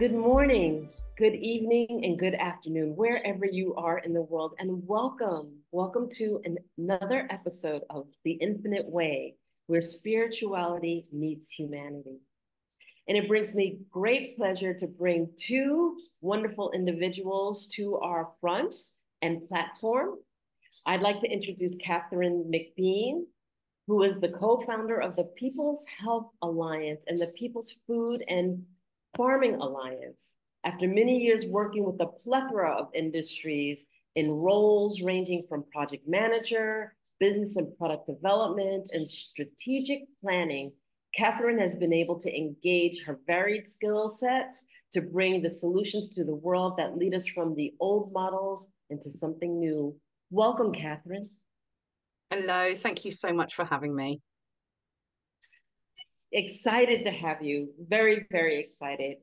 Good morning, good evening, and good afternoon, wherever you are in the world. And welcome. Welcome to another episode of The Infinite Way, where spirituality meets humanity. And it brings me great pleasure to bring two wonderful individuals to our front and platform. I'd like to introduce Katherine Macbean, who is the co-founder of the People's Health Alliance and the People's Food and Farming Alliance. After many years working with a plethora of industries in roles ranging from project manager, business and product development, and strategic planning, Katherine has been able to engage her varied skill set to bring the solutions to the world that lead us from the old models into something new. Welcome, Katherine. Hello, thank you so much for having me. Excited to have you. Very, very excited.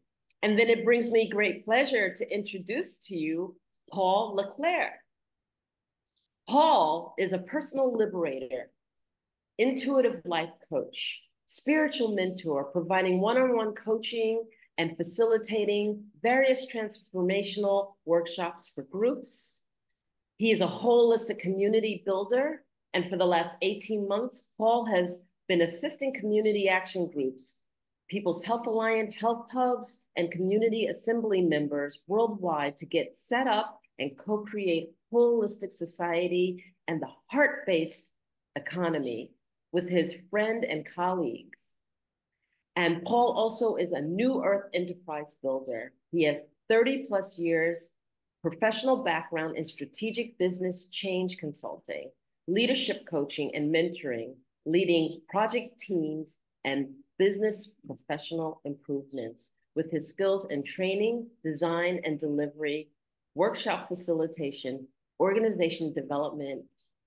And then it brings me great pleasure to introduce to you Paul Clere. Paul is a personal liberator, intuitive life coach, spiritual mentor, providing one-on-one coaching and facilitating various transformational workshops for groups. He is a holistic community builder. And for the last 18 months, Paul has been assisting community action groups, People's Health Alliance, health hubs, and community assembly members worldwide to get set up and co-create holistic society and the heart-based economy with his friend and colleagues. And Paul also is a New Earth enterprise builder. He has 30 plus years professional background in strategic business change consulting, leadership coaching and mentoring, leading project teams and business professional improvements with his skills in training, design and delivery, workshop facilitation, organization development,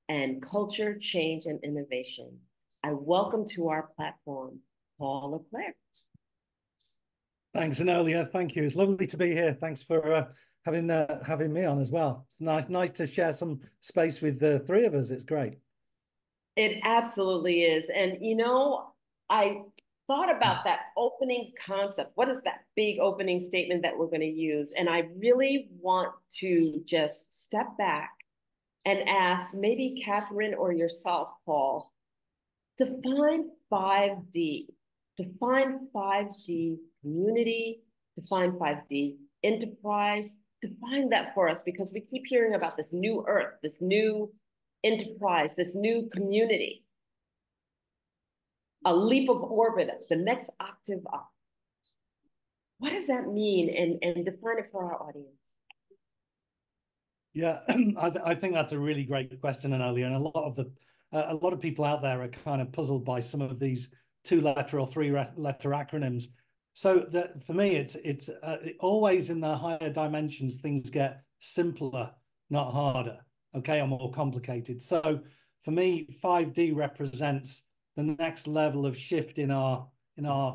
and culture change and innovation. I welcome to our platform, Paul Clere. Thanks, Anolia. Thank you. It's lovely to be here. Thanks for having me on as well. It's nice to share some space with the three of us. It's great. It absolutely is. And I thought about that opening concept. What is that big opening statement that we're going to use? And I really want to just step back and ask maybe Katherine or yourself, Paul, define 5D. Define 5D community, define 5D enterprise. Define that for us, because we keep hearing about this new earth, this new enterprise, this new community, a leap of orbit, the next octave up. What does that mean? And define it for our audience. Yeah, I think that's a really great question, Anolia, and a lot of people out there are kind of puzzled by some of these 2-letter or 3-letter acronyms. So that for me, it's always in the higher dimensions, things get simpler, not harder. Okay, or more complicated. So for me, 5D represents the next level of shift in our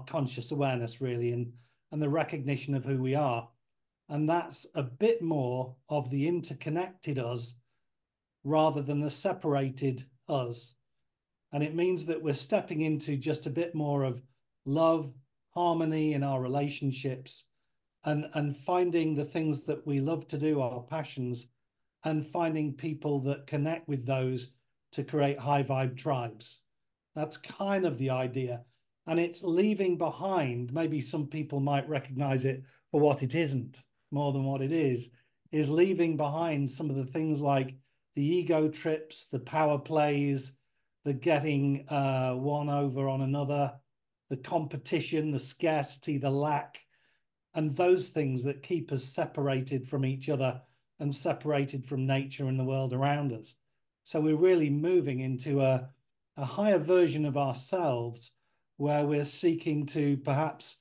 conscious awareness, really, and the recognition of who we are. And that's a bit more of the interconnected us rather than the separated us. And it means that we're stepping into just a bit more of love, harmony in our relationships, and finding the things that we love to do, our passions, and finding people that connect with those to create high vibe tribes. That's kind of the idea. And it's leaving behind, maybe some people might recognize it for what it isn't more than what it is leaving behind some of the things like the ego trips, the power plays, the getting one over on another, the competition, the scarcity, the lack, and those things that keep us separated from each other and separated from nature and the world around us. So we're really moving into a higher version of ourselves where we're seeking to perhaps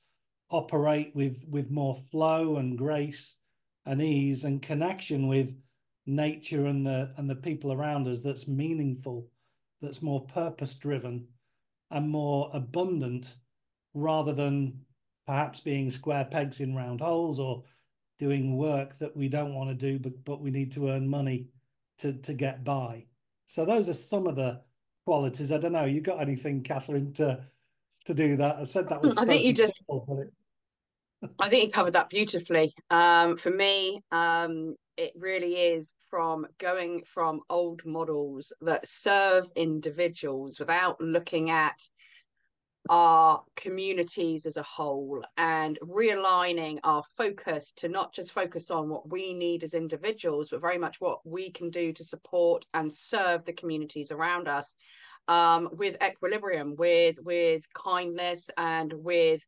operate with more flow and grace and ease and connection with nature and the people around us that's meaningful, that's more purpose-driven and more abundant, rather than perhaps being square pegs in round holes or doing work that we don't want to do, but we need to earn money to get by. So those are some of the qualities. I don't know, you got anything, Katherine, to do that? I said that was I think supposed to you be just simple, but I think you covered that beautifully. For me, it really is from going from old models that serve individuals without looking at our communities as a whole and realigning our focus to not just focus on what we need as individuals, but very much what we can do to support and serve the communities around us, with equilibrium, with kindness, and with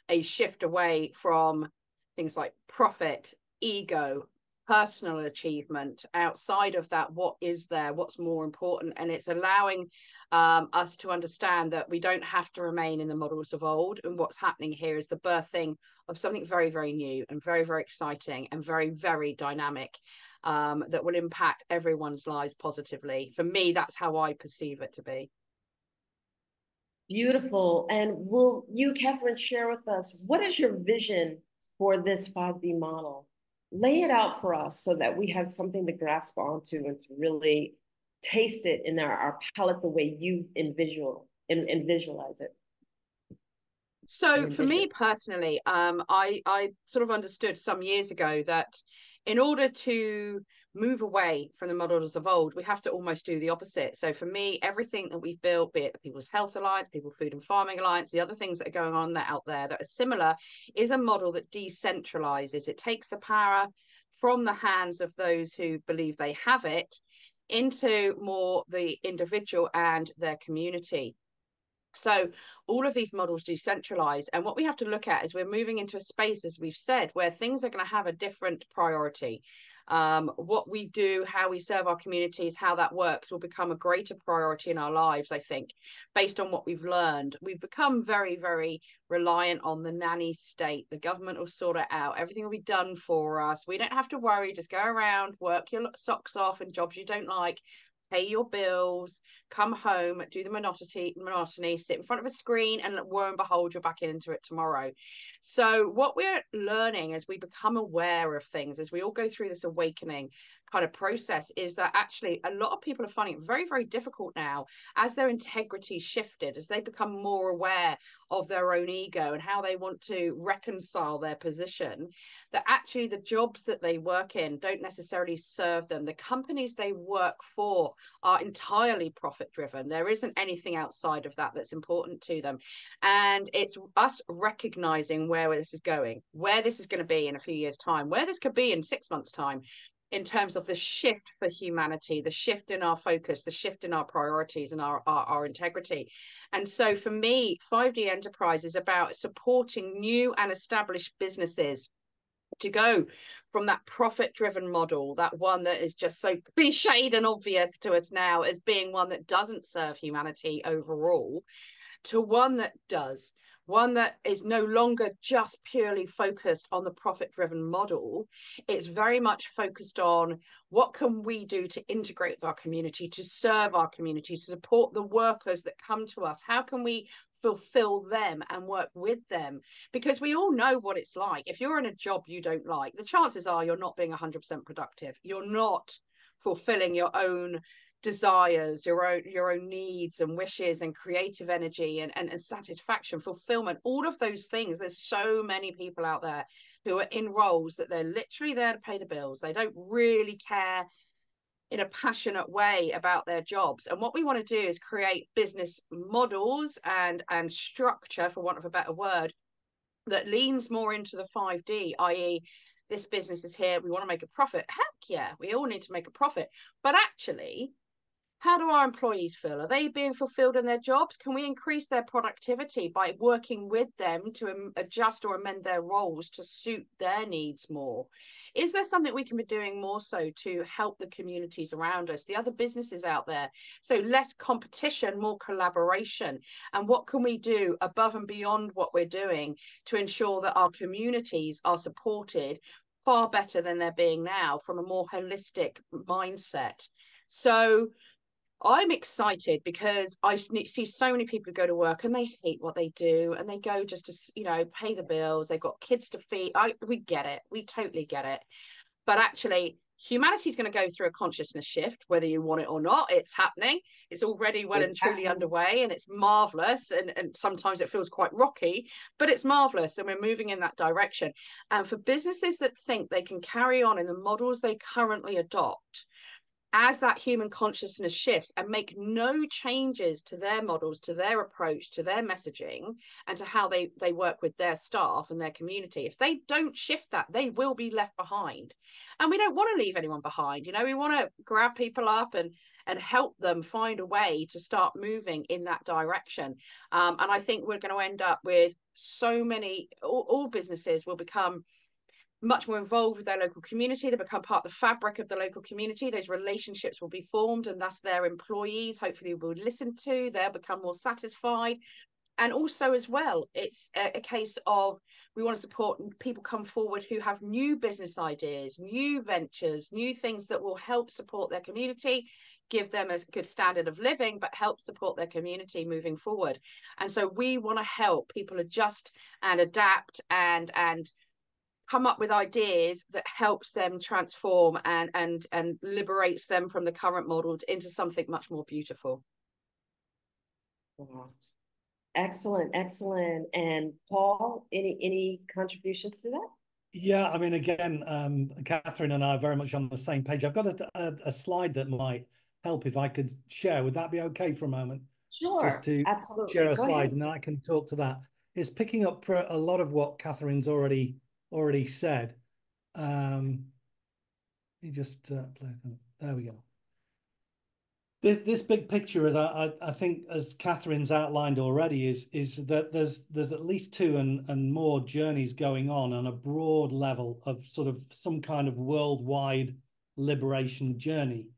a shift away from things like profit, ego, personal achievement. Outside of that, what is there, what's more important? And it's allowing us to understand that we don't have to remain in the models of old. And what's happening here is the birthing of something very, very new and very, very exciting and very, very dynamic, that will impact everyone's lives positively. For me, that's how I perceive it to be. Beautiful. And will you, Katherine, share with us what is your vision for this 5D model? Lay it out for us so that we have something to grasp onto and to really taste it in our palate the way you and visualize it. So for me personally, I sort of understood some years ago that in order to move away from the models of old, we have to almost do the opposite. So for me, everything that we've built, be it the People's Health Alliance, People Food and Farming Alliance, the other things that are going on out there that are similar, is a model that decentralizes. It takes the power from the hands of those who believe they have it into more the individual and their community. So all of these models decentralize. And what we have to look at is we're moving into a space, as we've said, where things are going to have a different priority. What we do, how we serve our communities, how that works will become a greater priority in our lives, I think, based on what we've learned. We've become very, very reliant on the nanny state. The government will sort it out. Everything will be done for us. We don't have to worry. Just go around, work your socks off in jobs you don't like, pay your bills, come home, do the monotony, sit in front of a screen, and lo and behold, you're back into it tomorrow. So what we're learning as we become aware of things, as we all go through this awakening kind of process, is that actually a lot of people are finding it very, very difficult now, as their integrity shifted, as they become more aware of their own ego and how they want to reconcile their position, that actually the jobs that they work in don't necessarily serve them. The companies they work for are entirely profit driven. There isn't anything outside of that that's important to them. And it's us recognizing where this is going, where this is going to be in a few years' time, where this could be in 6 months' time, in terms of the shift for humanity, the shift in our focus, the shift in our priorities and our integrity. And so for me, 5D Enterprise is about supporting new and established businesses to go from that profit-driven model, that one that is just so cliched and obvious to us now as being one that doesn't serve humanity overall, to one that does, one that is no longer just purely focused on the profit-driven model. It's very much focused on what can we do to integrate with our community, to serve our community, to support the workers that come to us. How can we fulfill them and work with them? Because we all know what it's like. If you're in a job you don't like, the chances are you're not being 100% productive. You're not fulfilling your own desires, your own needs and wishes and creative energy and satisfaction, fulfillment, all of those things. There's so many people out there who are in roles that they're literally there to pay the bills. They don't really care in a passionate way about their jobs. And what we want to do is create business models and structure, for want of a better word, that leans more into the 5D, i.e., this business is here, we want to make a profit. Heck yeah, we all need to make a profit. But actually, how do our employees feel? Are they being fulfilled in their jobs? Can we increase their productivity by working with them to adjust or amend their roles to suit their needs more? Is there something we can be doing more so to help the communities around us, the other businesses out there? So less competition, more collaboration. And what can we do above and beyond what we're doing to ensure that our communities are supported far better than they're being now from a more holistic mindset? So I'm excited because I see so many people who go to work and they hate what they do and they go just to, pay the bills. They've got kids to feed. We get it. We totally get it. But actually, humanity is going to go through a consciousness shift, whether you want it or not. It's happening. It's already well and truly underway, and it's marvelous. And sometimes it feels quite rocky, but it's marvelous, and we're moving in that direction. And for businesses that think they can carry on in the models they currently adopt, as that human consciousness shifts, and make no changes to their models, to their approach, to their messaging, and to how they work with their staff and their community, if they don't shift that, they will be left behind. And we don't want to leave anyone behind. You know, we want to grab people up and help them find a way to start moving in that direction. And I think we're going to end up with so many, all businesses will become much more involved with their local community. They become part of the fabric of the local community. Those relationships will be formed, and thus their employees hopefully will listen to. They'll become more satisfied. And also as well, it's a case of we want to support people come forward who have new business ideas, new ventures, new things that will help support their community, give them a good standard of living, but help support their community moving forward. And so we want to help people adjust and adapt and come up with ideas that helps them transform and liberates them from the current model into something much more beautiful. Wow. Excellent, excellent. And Paul, any contributions to that? Yeah, I mean, again, Katherine and I are very much on the same page. I've got a slide that might help if I could share. Would that be okay for a moment? Sure, just to absolutely. share a Go slide, ahead. and then I can talk to that. It's picking up a lot of what Katherine's already said. You just play. There we go. This big picture, as I think, as Katherine's outlined already, is that there's at least two and more journeys going on a broad level of sort of some kind of worldwide liberation journey.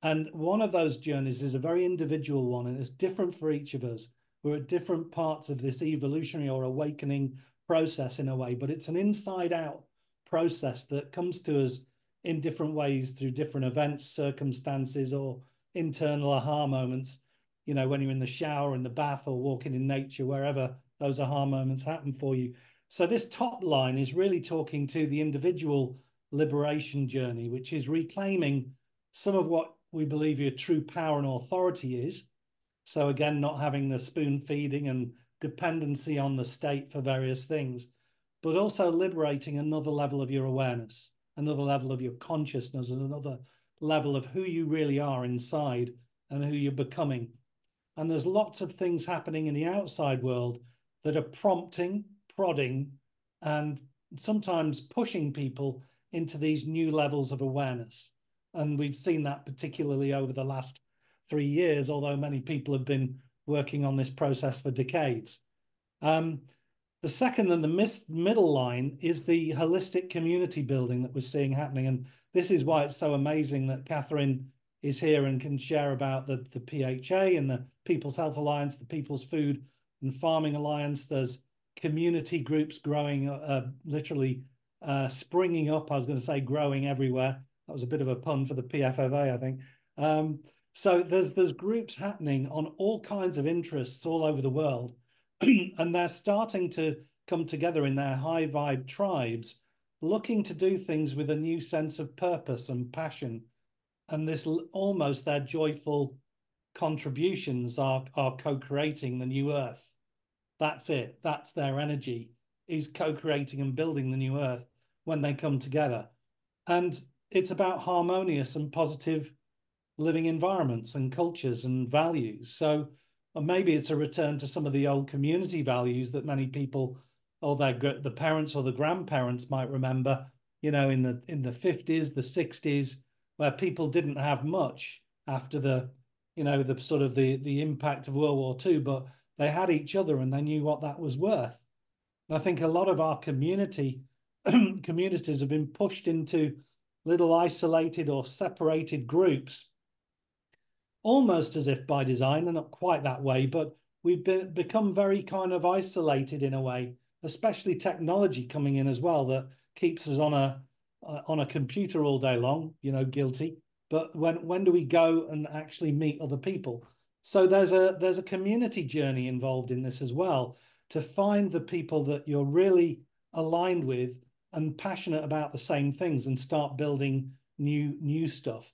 And one of those journeys is a very individual one, and it's different for each of us. We're at different parts of this evolutionary or awakening process in a way, but it's an inside-out process that comes to us in different ways through different events, circumstances, or internal aha moments. You know, when you're in the shower, in the bath, or walking in nature, wherever those aha moments happen for you. So this top line is really talking to the individual liberation journey, which is reclaiming some of what we believe your true power and authority is. So again, not having the spoon feeding and dependency on the state for various things, but also liberating another level of your awareness, another level of your consciousness, and another level of who you really are inside and who you're becoming. And there's lots of things happening in the outside world that are prompting, prodding, and sometimes pushing people into these new levels of awareness. And we've seen that particularly over the last 3 years, although many people have been working on this process for decades. The second and the middle line is the holistic community building that we're seeing happening. And this is why it's so amazing that Katherine is here and can share about the PHA and the People's Health Alliance, the People's Food and Farming Alliance. There's community groups growing, literally springing up. I was going to say growing everywhere. That was a bit of a pun for the PFFA, I think. So there's groups happening on all kinds of interests all over the world. And they're starting to come together in their high vibe tribes, looking to do things with a new sense of purpose and passion. And this almost their joyful contributions are co-creating the new earth. That's it. That's their energy, is co-creating and building the new earth when they come together. And it's about harmonious and positive living environments and cultures and values. So maybe it's a return to some of the old community values that many people, or the parents or the grandparents might remember, you know, in the 50s, the 60s, where people didn't have much after the, you know, the sort of the impact of World War II, but they had each other and they knew what that was worth. And I think a lot of our communities have been pushed into little isolated or separated groups, almost as if by design, and not quite that way, but we've become very kind of isolated in a way, especially technology coming in as well, that keeps us on a computer all day long, you know, guilty. But when do we go and actually meet other people? So there's a community journey involved in this as well, to find the people that you're really aligned with and passionate about the same things, and start building new stuff.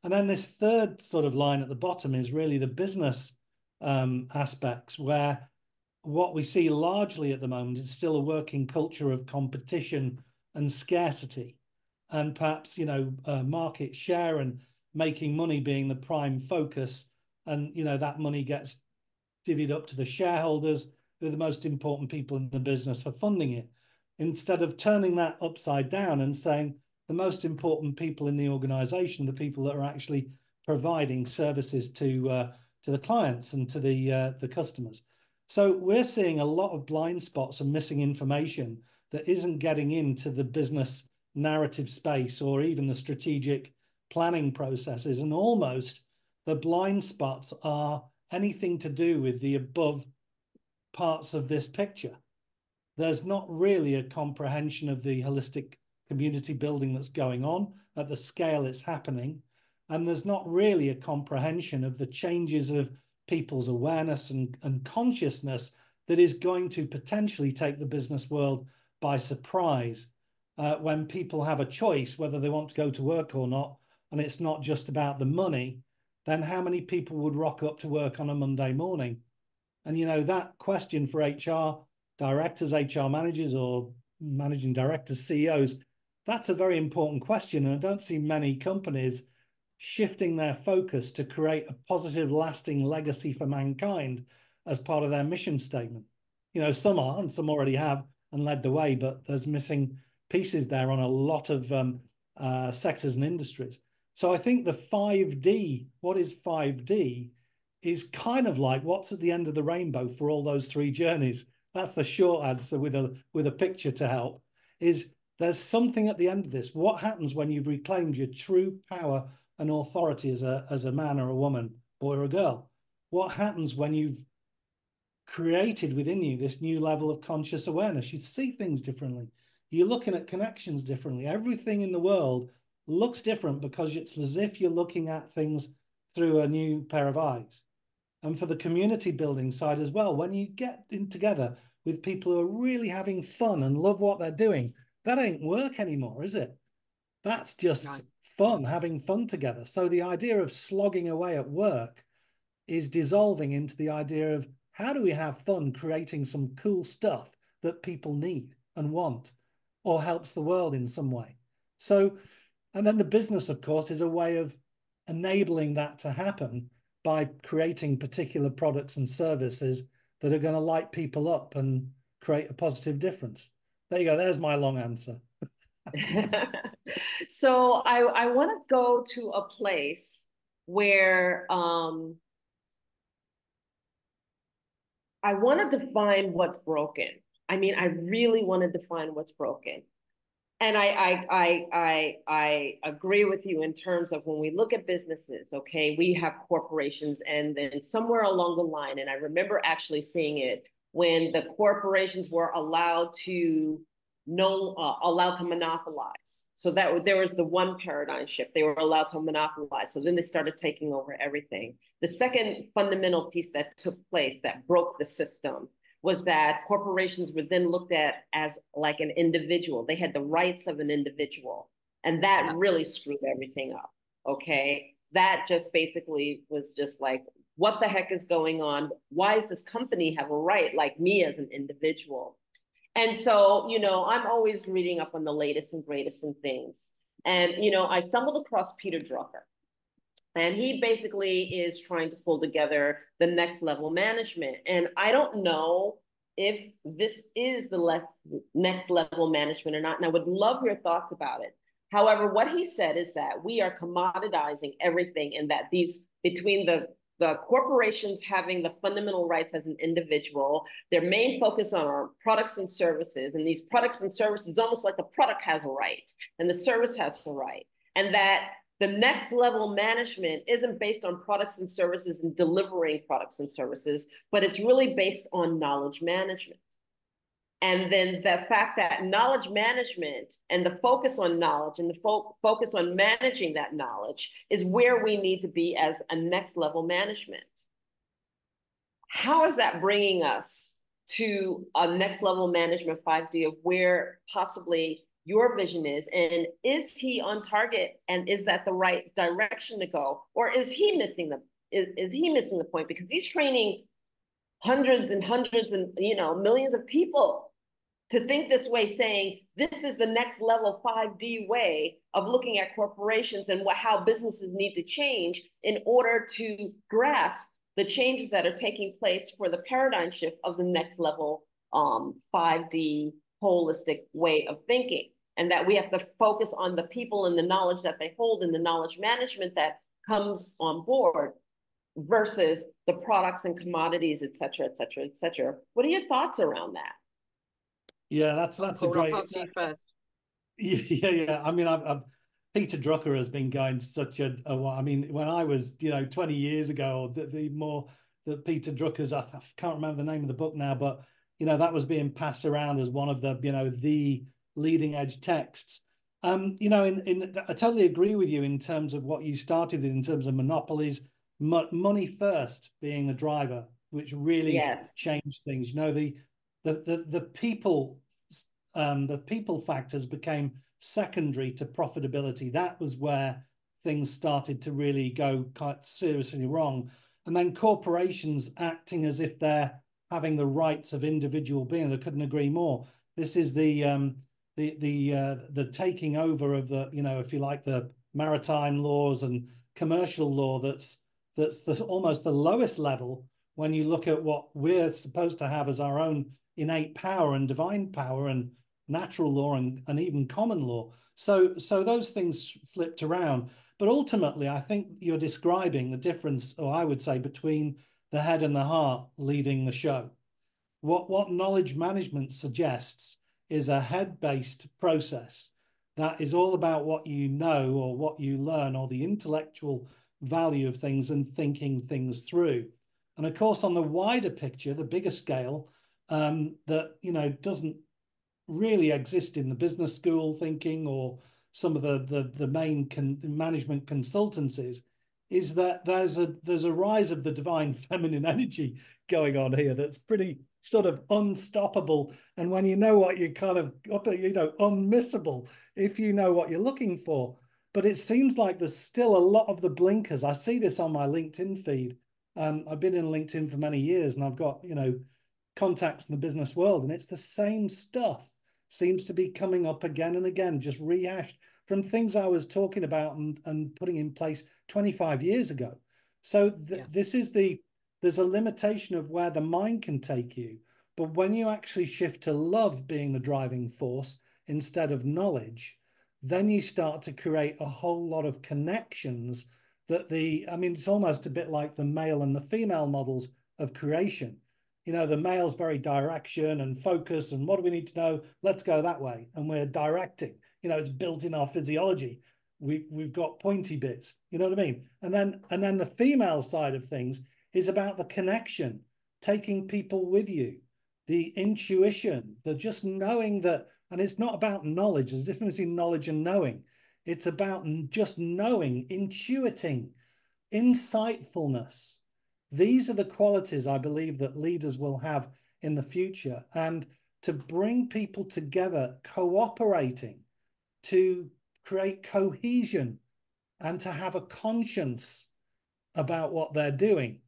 And then this third sort of line at the bottom is really the business aspects, where what we see largely at the moment is still a working culture of competition and scarcity, and perhaps, you know, market share and making money being the prime focus. And, you know, that money gets divvied up to the shareholders, who are the most important people in the business, for funding it, instead of turning that upside down and saying the most important people in the organization, the people that are actually providing services to the clients and to the customers. So we're seeing a lot of blind spots and missing information that isn't getting into the business narrative space or even the strategic planning processes. And almost the blind spots are anything to do with the above parts of this picture. There's not really a comprehension of the holistic community building that's going on at the scale it's happening. And there's not really a comprehension of the changes of people's awareness and consciousness that is going to potentially take the business world by surprise when people have a choice whether they want to go to work or not, and it's not just about the money. Then how many people would rock up to work on a Monday morning? And, you know, that question for HR directors, HR managers, or managing directors, CEOs, that's a very important question. And I don't see many companies shifting their focus to create a positive, lasting legacy for mankind as part of their mission statement. You know, some are, and some already have and led the way, but there's missing pieces there on a lot of sectors and industries. So I think the 5D, what is 5D, is kind of like what's at the end of the rainbow for all those three journeys. That's the short answer with a picture to help, is there's something at the end of this. What happens when you've reclaimed your true power and authority as a man or a woman, boy or a girl? What happens when you've created within you this new level of conscious awareness? You see things differently. You're looking at connections differently. Everything in the world looks different because it's as if you're looking at things through a new pair of eyes. And for the community building side as well, when you get in together with people who are really having fun and love what they're doing, that ain't work anymore, is it? That's just fun, having fun together. So the idea of slogging away at work is dissolving into the idea of how do we have fun creating some cool stuff that people need and want, or helps the world in some way. So, and then the business, of course, is a way of enabling that to happen by creating particular products and services that are going to light people up and create a positive difference. There you go. There's my long answer. So I want to go to a place where I want to define what's broken. I mean, I really want to define what's broken. And I agree with you in terms of when we look at businesses, okay, we have corporations, and then somewhere along the line, and I remember actually seeing it when the corporations were allowed to monopolize. So that there was the one paradigm shift. They were allowed to monopolize. So then they started taking over everything. The second fundamental piece that took place that broke the system was that corporations were then looked at as like an individual. They had the rights of an individual. And that really screwed everything up, okay? That just basically was just like, what the heck is going on? Why does this company have a right like me as an individual? And so, you know, I'm always reading up on the latest and greatest in things. And, you know, I stumbled across Peter Drucker. And he basically is trying to pull together the next level management. And I don't know if this is the next level management or not. And I would love your thoughts about it. However, what he said is that we are commoditizing everything, and that these between the corporations having the fundamental rights as an individual, their main focus on our products and services, and these products and services, almost like the product has a right and the service has a right. And that the next level management isn't based on products and services and delivering products and services, but it's really based on knowledge management. And then the fact that knowledge management and the focus on knowledge and the focus on managing that knowledge is where we need to be as a next level management. How is that bringing us to a next level management 5D of where possibly your vision is, and is he on target, and is that the right direction to go, or is he missing is he missing the point, because he's training hundreds and hundreds and millions of people to think this way, saying this is the next level 5D way of looking at corporations and how businesses need to change in order to grasp the changes that are taking place for the paradigm shift of the next level 5D holistic way of thinking. And that we have to focus on the people and the knowledge that they hold and the knowledge management that comes on board versus the products and commodities, et cetera, et cetera, et cetera. What are your thoughts around that? Yeah, that's a great. I'll pass to you first. Yeah. I mean, I've Peter Drucker has been going such a while. I mean, when I was 20 years ago, or the more that Peter Drucker's, I can't remember the name of the book now, but that was being passed around as one of the the leading edge texts. I totally agree with you in terms of what you started with, in terms of monopolies, money first being the driver, which really changed things. The people factors became secondary to profitability. That was where things started to really go quite seriously wrong. And then corporations acting as if they're having the rights of individual beings. I couldn't agree more. This is the taking over of the, if you like, the maritime laws and commercial law. That's almost the lowest level when you look at what we're supposed to have as our own innate power and divine power and natural law and even common law. So those things flipped around. But ultimately, I think you're describing the difference, or I would say, between the head and the heart leading the show. What knowledge management suggests is a head-based process that is all about what you know or what you learn, or the intellectual value of things and thinking things through. And of course, on the wider picture, the bigger scale, that doesn't really exist in the business school thinking or some of the main management consultancies, is that there's a rise of the divine feminine energy going on here that's pretty sort of unstoppable. And when you know what you kind of unmissable if you know what you're looking for. But it seems like there's still a lot of the blinkers. I see this on my LinkedIn feed. I've been in LinkedIn for many years, and I've got contacts in the business world, and it's the same stuff seems to be coming up again and again, just rehashed from things I was talking about and putting in place 25 years ago. So there's a limitation of where the mind can take you. But when you actually shift to love being the driving force instead of knowledge, then you start to create a whole lot of connections it's almost a bit like the male and the female models of creation. The male's very direction and focus, and what do we need to know? Let's go that way. And we're directing. It's built in our physiology. We've got pointy bits. You know what I mean? And then the female side of things is about the connection, taking people with you, the intuition, the just knowing that. And it's not about knowledge. There's a difference between knowledge and knowing. It's about just knowing, intuiting, insightfulness. These are the qualities I believe that leaders will have in the future. And to bring people together, cooperating, to create cohesion, and to have a conscience about what they're doing.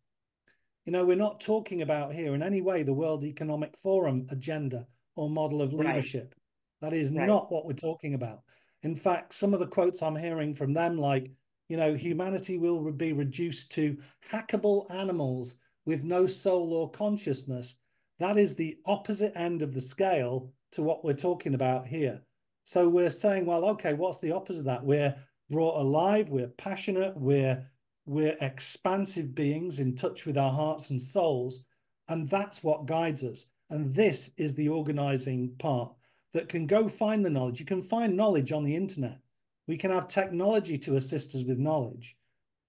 We're not talking about here in any way the World Economic Forum agenda or model of leadership. Right. That is not what we're talking about. In fact, some of the quotes I'm hearing from them, like, humanity will be reduced to hackable animals with no soul or consciousness. That is the opposite end of the scale to what we're talking about here. So we're saying, well, okay, what's the opposite of that? We're brought alive, we're passionate, we're expansive beings in touch with our hearts and souls, and that's what guides us. And this is the organizing part that can go find the knowledge. You can find knowledge on the internet. We can have technology to assist us with knowledge.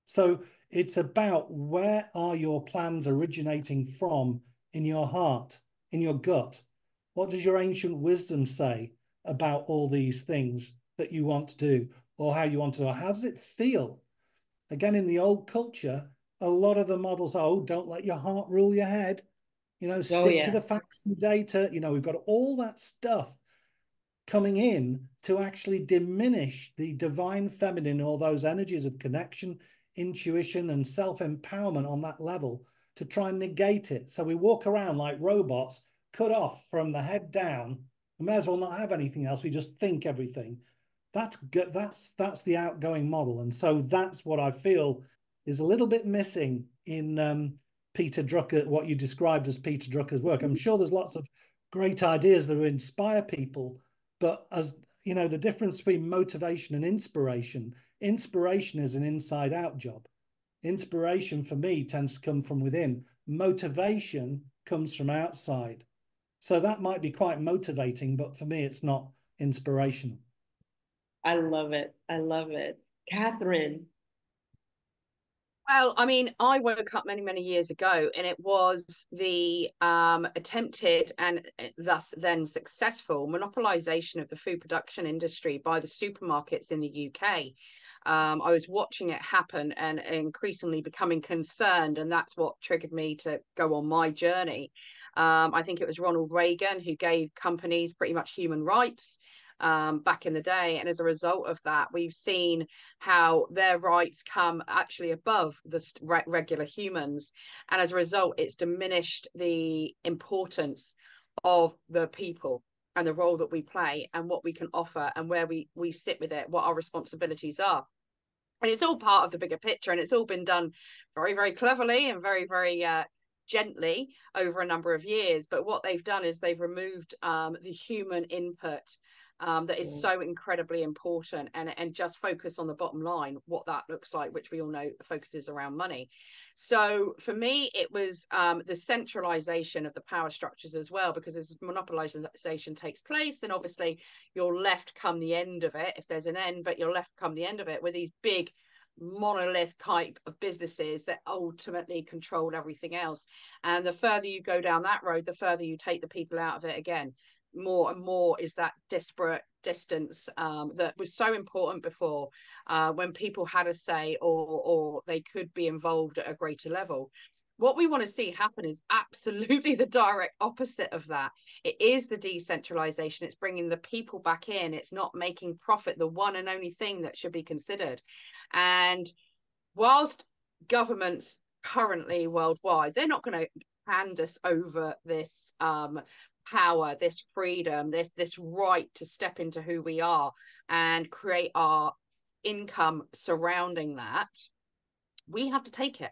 So it's about, where are your plans originating from in your heart, in your gut? What does your ancient wisdom say about all these things that you want to do, or how you want to do? How does it feel? Again, in the old culture, a lot of the models are, don't let your heart rule your head. Stick to the facts and data. We've got all that stuff. coming in to actually diminish the divine feminine, or those energies of connection, intuition, and self-empowerment on that level, to try and negate it. So we walk around like robots, cut off from the head down. We may as well not have anything else. We just think everything. That's good. That's the outgoing model. And so that's what I feel is a little bit missing in Peter Drucker, what you described as Peter Drucker's work. I'm sure there's lots of great ideas that will inspire people, but as you know, the difference between motivation and inspiration is an inside out job. Inspiration for me tends to come from within. Motivation comes from outside. So that might be quite motivating, but for me, it's not inspirational. I love it. I love it. Katherine. Well, I mean, I woke up many, many years ago, and it was the attempted and thus then successful monopolization of the food production industry by the supermarkets in the UK. I was watching it happen and increasingly becoming concerned, and that's what triggered me to go on my journey. I think it was Ronald Reagan who gave companies pretty much human rights back in the day. And as a result of that, we've seen how their rights come actually above the regular humans. And as a result, it's diminished the importance of the people and the role that we play and what we can offer and where we sit with it, what our responsibilities are. And it's all part of the bigger picture, and it's all been done very, very cleverly and very, very gently over a number of years. But what they've done is they've removed the human input that is so incredibly important, and just focus on the bottom line, what that looks like, which we all know focuses around money. So for me, it was the centralization of the power structures as well, because as monopolization takes place, then obviously you're left come the end of it, if there's an end, but you're left come the end of it with these big monolith type of businesses that ultimately control everything else. And the further you go down that road, the further you take the people out of it again. More and more is that disparate distance that was so important before, when people had a say, or they could be involved at a greater level. What we want to see happen is absolutely the direct opposite of that. It is the decentralization. It's bringing the people back in. It's not making profit the one and only thing that should be considered. And whilst governments currently worldwide, they're not going to hand us over this power, this freedom, this right to step into who we are and create our income surrounding that. We have to take it.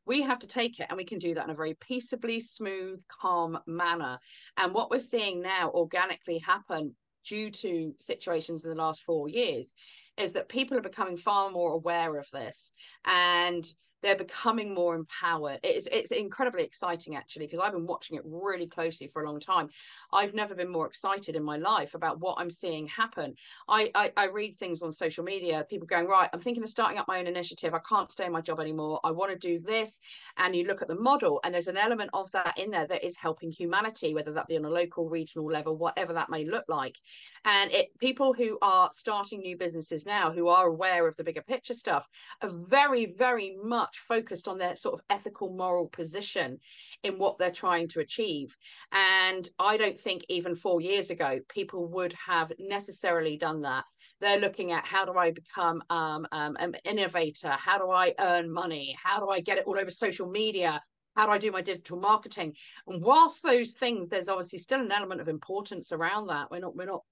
We have to take it, and we can do that in a very peaceably, smooth, calm manner. And what we're seeing now organically happen due to situations in the last 4 years is that people are becoming far more aware of this, and they're becoming more empowered. It's incredibly exciting, actually, because I've been watching it really closely for a long time. I've never been more excited in my life about what I'm seeing happen. I read things on social media, people going, right, I'm thinking of starting up my own initiative. I can't stay in my job anymore. I want to do this. And you look at the model, and there's an element of that in there that is helping humanity, whether that be on a local, regional level, whatever that may look like. And people who are starting new businesses now, who are aware of the bigger picture stuff, are very, very much focused on their sort of ethical, moral position in what they're trying to achieve. And I don't think even 4 years ago, people would have necessarily done that. They're looking at, how do I become an innovator? How do I earn money? How do I get it all over social media? How do I do my digital marketing? And whilst those things, there's obviously still an element of importance around that. We're not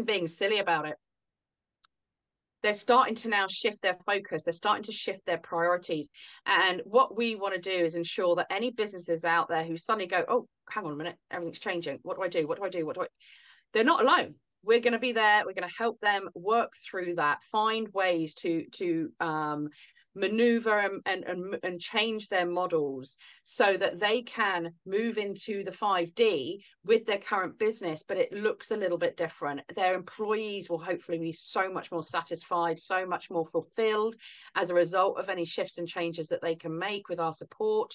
being silly about it. They're starting to now shift their focus. They're starting to shift their priorities. And what we want to do is ensure that any businesses out there who suddenly go, oh, hang on a minute, everything's changing. What do I do? What do I do? They're not alone. We're going to be there. We're going to help them work through that, find ways to maneuver and change their models so that they can move into the 5D with their current business, but it looks a little bit different. Their employees will hopefully be so much more satisfied, so much more fulfilled as a result of any shifts and changes that they can make with our support.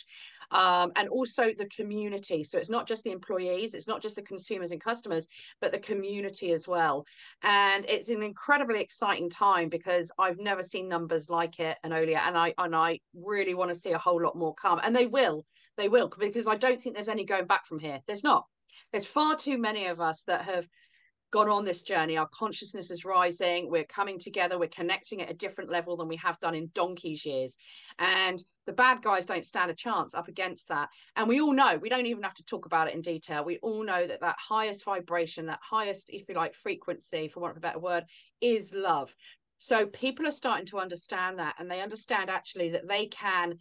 And also the community. So it's not just the employees, it's not just the consumers and customers, but the community as well. And it's an incredibly exciting time because I've never seen numbers like it, Anolia, and I really want to see a whole lot more come. And they will, because I don't think there's any going back from here. There's not. There's far too many of us that have gone on this journey. Our consciousness is rising. We're coming together. We're connecting at a different level than we have done in donkey's years. And the bad guys don't stand a chance up against that. And we all know, we don't even have to talk about it in detail. We all know that that highest vibration, that highest, if you like, frequency, for want of a better word, is love. So people are starting to understand that, and they understand actually that they can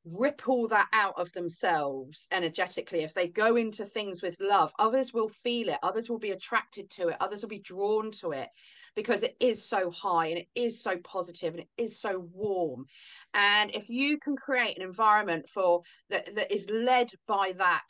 ripple that out of themselves energetically. If they go into things with love, others will feel it, others will be attracted to it, others will be drawn to it, because it is so high and it is so positive and it is so warm. And if you can create an environment for that is led by that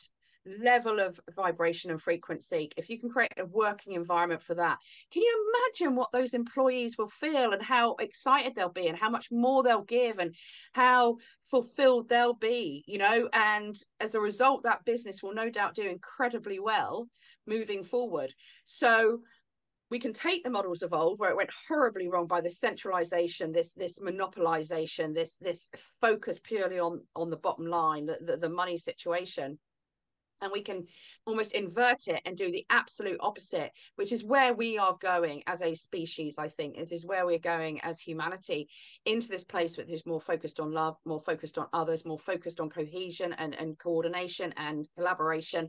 level of vibration and frequency, if you can create a working environment for that, can you imagine what those employees will feel, and how excited they'll be, and how much more they'll give, and how fulfilled they'll be, you know? And as a result, that business will no doubt do incredibly well moving forward. So we can take the models of old, where it went horribly wrong by this centralization, this monopolization, this focus purely on the bottom line, the money situation, and we can almost invert it and do the absolute opposite, which is where we are going as a species. I think it is where we're going as humanity, into this place which is more focused on love, more focused on others, more focused on cohesion and coordination and collaboration.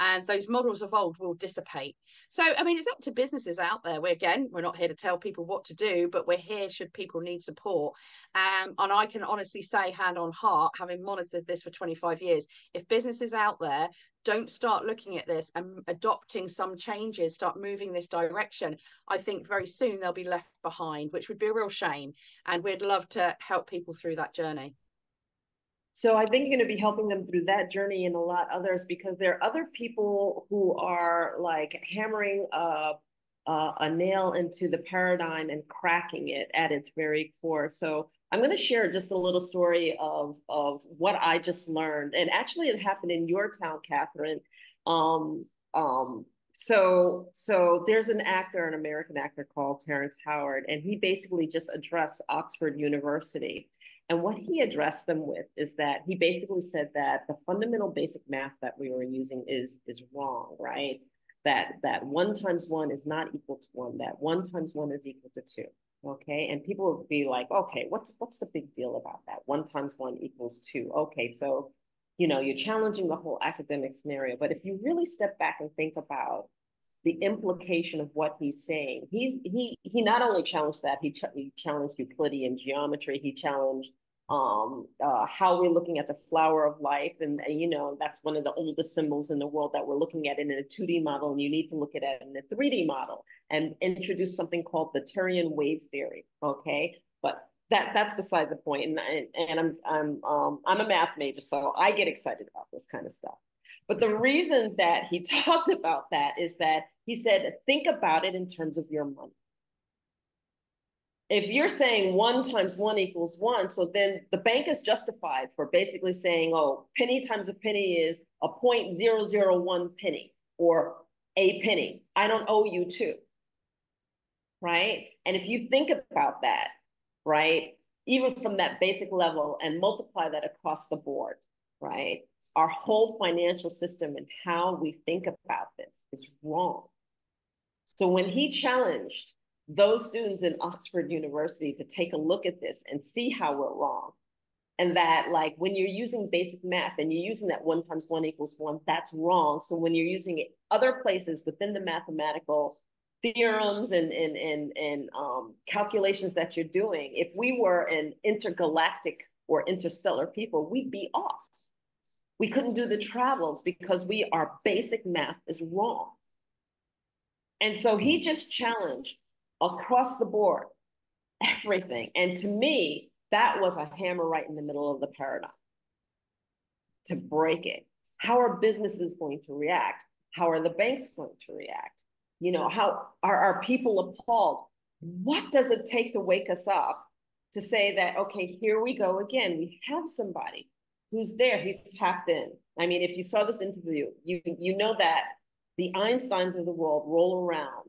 And those models of old will dissipate. So, I mean, it's up to businesses out there. We're not here to tell people what to do, but we're here should people need support. And I can honestly say, hand on heart, having monitored this for 25 years, if businesses out there don't start looking at this and adopting some changes, start moving this direction, I think very soon they'll be left behind, which would be a real shame. And we'd love to help people through that journey. So I think you're going to be helping them through that journey and a lot others, because there are other people who are like hammering a nail into the paradigm and cracking it at its very core. So I'm going to share just a little story of what I just learned. And actually it happened in your town, Katherine. So there's an actor, an American actor called Terrence Howard, and he basically just addressed Oxford University. And what he addressed them with is that he basically said that the fundamental basic math that we were using is wrong, right? That 1 times 1 is not equal to 1, that 1 times 1 is equal to 2, okay? And people would be like, okay, what's the big deal about that? 1 times 1 equals 2. Okay, so, you know, you're challenging the whole academic scenario. But if you really step back and think about the implication of what he's saying, he not only challenged that, he challenged Euclidean geometry, he challenged how we're looking at the flower of life, and you know, that's one of the oldest symbols in the world that we're looking at in a 2D model, and you need to look at it in a 3D model, and introduce something called the Turian wave theory. Okay, but that's beside the point. And I'm a math major, so I get excited about this kind of stuff. But the reason that he talked about that is that he said, think about it in terms of your money. If you're saying 1 times 1 equals 1, so then the bank is justified for basically saying, oh, penny times a penny is a 0.001 penny, or a penny. I don't owe you 2, right? And if you think about that, right, even from that basic level and multiply that across the board, right? Our whole financial system and how we think about this is wrong. So when he challenged those students in Oxford University to take a look at this and see how we're wrong, and that like when you're using basic math and you're using that 1 times 1 equals 1, that's wrong. So when you're using it other places within the mathematical theorems and calculations that you're doing, if we were an intergalactic or interstellar people, we'd be off. We couldn't do the travels because our basic math is wrong. And so he just challenged across the board everything. And to me, that was a hammer right in the middle of the paradigm to break it. How are businesses going to react? How are the banks going to react? You know, how are people appalled? What does it take to wake us up to say that, okay, here we go again. We have somebody who's there, he's tapped in. I mean, if you saw this interview, you know that the Einsteins of the world roll around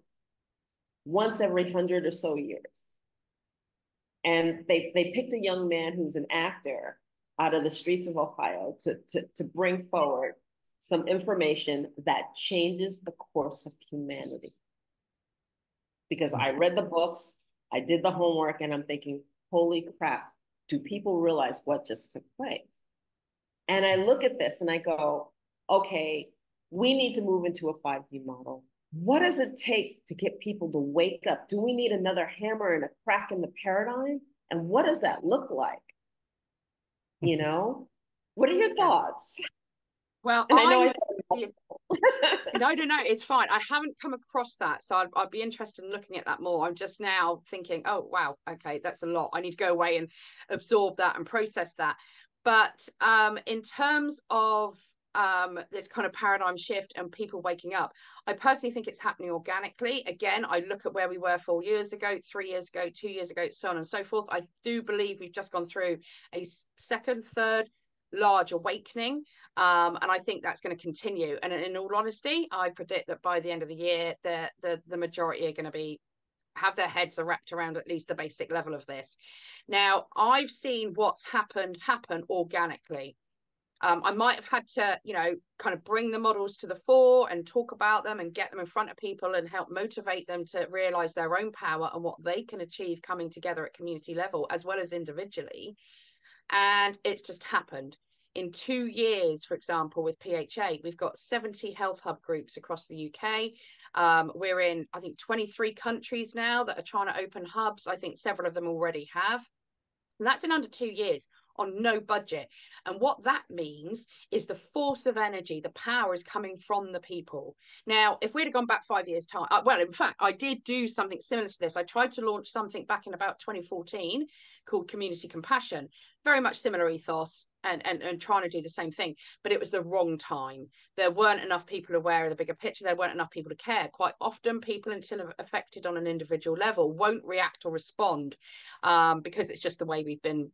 once every 100 or so years. And they picked a young man who's an actor out of the streets of Ohio to bring forward some information that changes the course course of humanity. Because I read the books, I did the homework, and I'm thinking, holy crap, do people realize what just took place? And I look at this and I go, okay, we need to move into a 5D model. What does it take to get people to wake up? Do we need another hammer and a crack in the paradigm? And what does that look like? You know, what are your thoughts? Well, and I know I said no, it's fine. I haven't come across that, so I'd be interested in looking at that more. I'm just now thinking, oh wow, okay, that's a lot. I need to go away and absorb that and process that. But in terms of this kind of paradigm shift and people waking up, I personally think it's happening organically. Again, I look at where we were 4 years ago, 3 years ago, 2 years ago, so on and so forth. I do believe we've just gone through a second, third large awakening, and I think that's going to continue. And in all honesty, I predict that by the end of the year, the majority are going to have their heads wrapped around at least the basic level of this. Now, I've seen what's happened happen organically. I might have had to, kind of bring the models to the fore and talk about them and get them in front of people and help motivate them to realize their own power and what they can achieve coming together at community level as well as individually. And it's just happened. In 2 years, for example, with PHA, we've got 70 health hub groups across the UK. We're in, I think, 23 countries now that are trying to open hubs. I think several of them already have. And that's in under 2 years on no budget. And what that means is the force of energy, the power is coming from the people. Now, if we'd have gone back 5 years' time, well, in fact, I did do something similar to this. I tried to launch something back in about 2014 called Community Compassion, very much similar ethos and trying to do the same thing, but it was the wrong time. There weren't enough people aware of the bigger picture. There weren't enough people to care. Quite often people, until affected on an individual level, won't react or respond because it's just the way we've been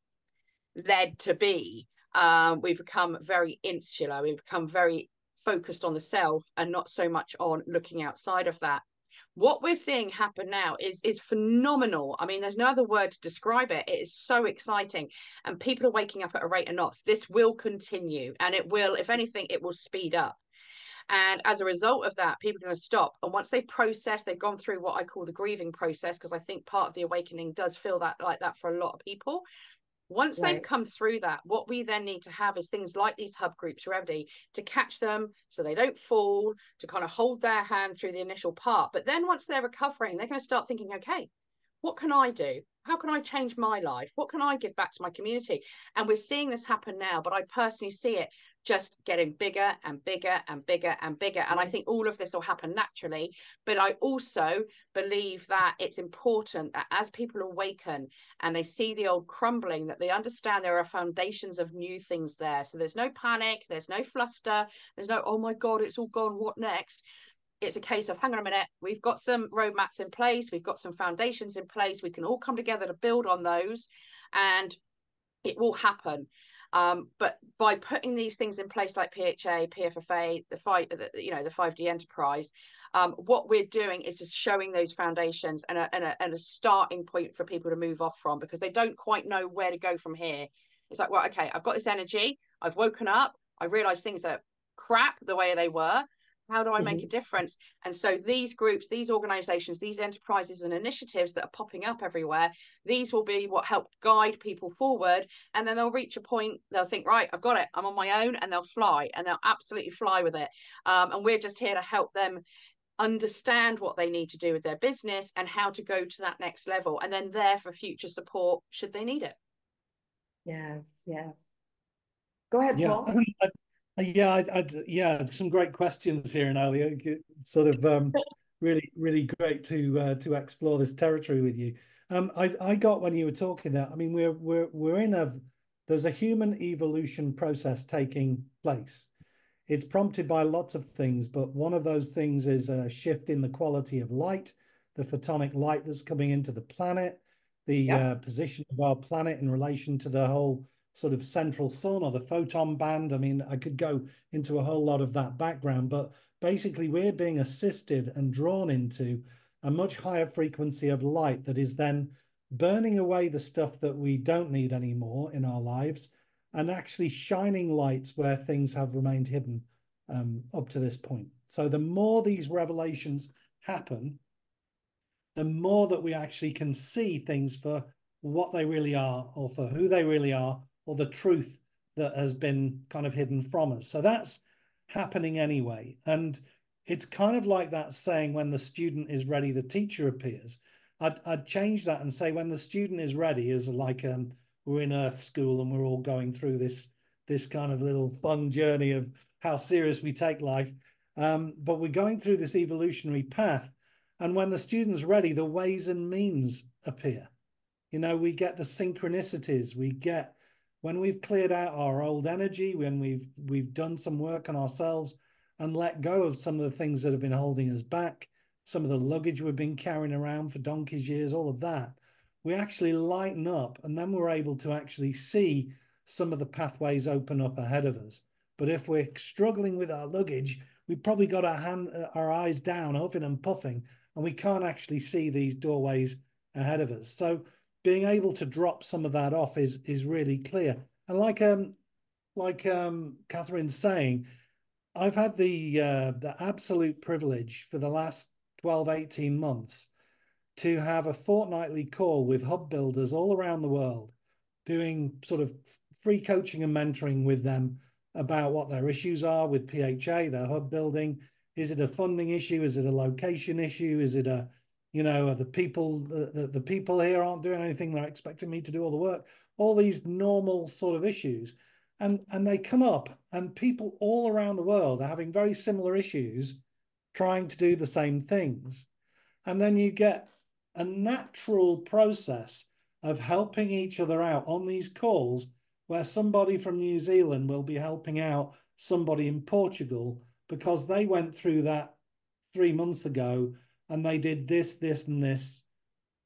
led to be. We've become very insular. We've become very focused on the self and not so much on looking outside of that. What we're seeing happen now is phenomenal. I mean, there's no other word to describe it. It is so exciting. And people are waking up at a rate of knots. This will continue. And it will, if anything, it will speed up. And as a result of that, people are going to stop. And once they process, they've gone through what I call the grieving process, because I think part of the awakening does feel that like that for a lot of people. Once they've come through that, what we then need to have is things like these hub groups ready to catch them so they don't fall, to kind of hold their hand through the initial part. But then once they're recovering, they're going to start thinking, okay, what can I do? How can I change my life? What can I give back to my community? And we're seeing this happen now, but I personally see it just getting bigger and bigger and bigger and bigger. And I think all of this will happen naturally. But I also believe that it's important that as people awaken and they see the old crumbling, that they understand there are foundations of new things there. So there's no panic, there's no fluster, there's no, oh my God, it's all gone, what next? It's a case of, hang on a minute, we've got some roadmaps in place, we've got some foundations in place, we can all come together to build on those, and it will happen. But by putting these things in place like PHA, PFFA, the 5D enterprise, what we're doing is just showing those foundations and a starting point for people to move off from, because they don't quite know where to go from here. It's like, well, okay, I've got this energy, I've woken up, I realized things are crap the way they were. How do I make a difference? And so these groups, these organizations, these enterprises and initiatives that are popping up everywhere, these will be what help guide people forward. And then they'll reach a point, they'll think, right, I've got it, I'm on my own, and they'll fly, and they'll absolutely fly with it. And we're just here to help them understand what they need to do with their business and how to go to that next level, and then there for future support should they need it. Yes. Go ahead, Paul. Yeah, some great questions here, Nalia. Sort of really great to explore this territory with you. I got when you were talking that, I mean, we're in there's a human evolution process taking place. It's prompted by lots of things, but one of those things is a shift in the quality of light, the photonic light that's coming into the planet, the position of our planet in relation to the whole sort of central sun or the photon band. I mean, I could go into a whole lot of that background, but basically we're being assisted and drawn into a much higher frequency of light that is then burning away the stuff that we don't need anymore in our lives and actually shining lights where things have remained hidden up to this point. So the more these revelations happen, the more that we actually can see things for what they really are, or for who they really are, or the truth that has been kind of hidden from us. So that's happening anyway. And it's kind of like that saying, when the student is ready, the teacher appears. I'd change that and say, when the student is ready, is like we're in Earth School and we're all going through this kind of little fun journey of how serious we take life. But we're going through this evolutionary path. And when the student's ready, the ways and means appear. You know, we get the synchronicities, we get, when we've cleared out our old energy, when we've done some work on ourselves and let go of some of the things that have been holding us back, some of the luggage we've been carrying around for donkey's years, all of that, we actually lighten up, and then we're able to actually see some of the pathways open up ahead of us. But if we're struggling with our luggage, we've probably got our eyes down, huffing and puffing, and we can't actually see these doorways ahead of us. So being able to drop some of that off is really clear. And like Catherine's saying, I've had the absolute privilege for the last 12, 18 months to have a fortnightly call with hub builders all around the world, doing sort of free coaching and mentoring with them about what their issues are with PHA, their hub building. Is it a funding issue? Is it a location issue? Is it a, you know, are the people here aren't doing anything, they're expecting me to do all the work? All these normal sort of issues. And they come up, and people all around the world are having very similar issues, trying to do the same things. And then you get a natural process of helping each other out on these calls, where somebody from New Zealand will be helping out somebody in Portugal because they went through that 3 months ago and they did this, and this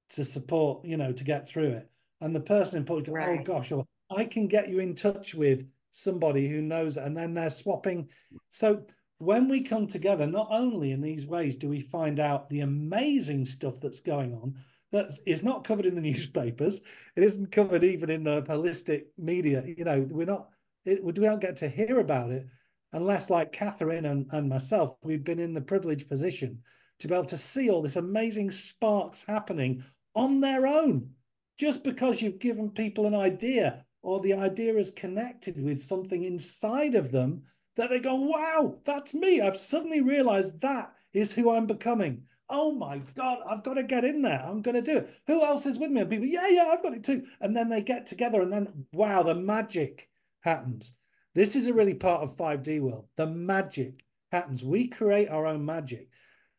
to support, you know, to get through it. And the person in Portugal, right, oh gosh, or I can get you in touch with somebody who knows it, and then they're swapping. So when we come together, not only in these ways do we find out the amazing stuff that's going on that is not covered in the newspapers, it isn't covered even in the holistic media. You know, we don't get to hear about it unless, like Katherine and myself, we've been in the privileged position to be able to see all this amazing sparks happening on their own, just because you've given people an idea, or the idea is connected with something inside of them that they go, wow, that's me. I've suddenly realized that is who I'm becoming. Oh my God, I've got to get in there. I'm going to do it. Who else is with me? And people, yeah, I've got it too. And then they get together, and then, wow, the magic happens. This is a really part of 5D world. The magic happens. We create our own magic.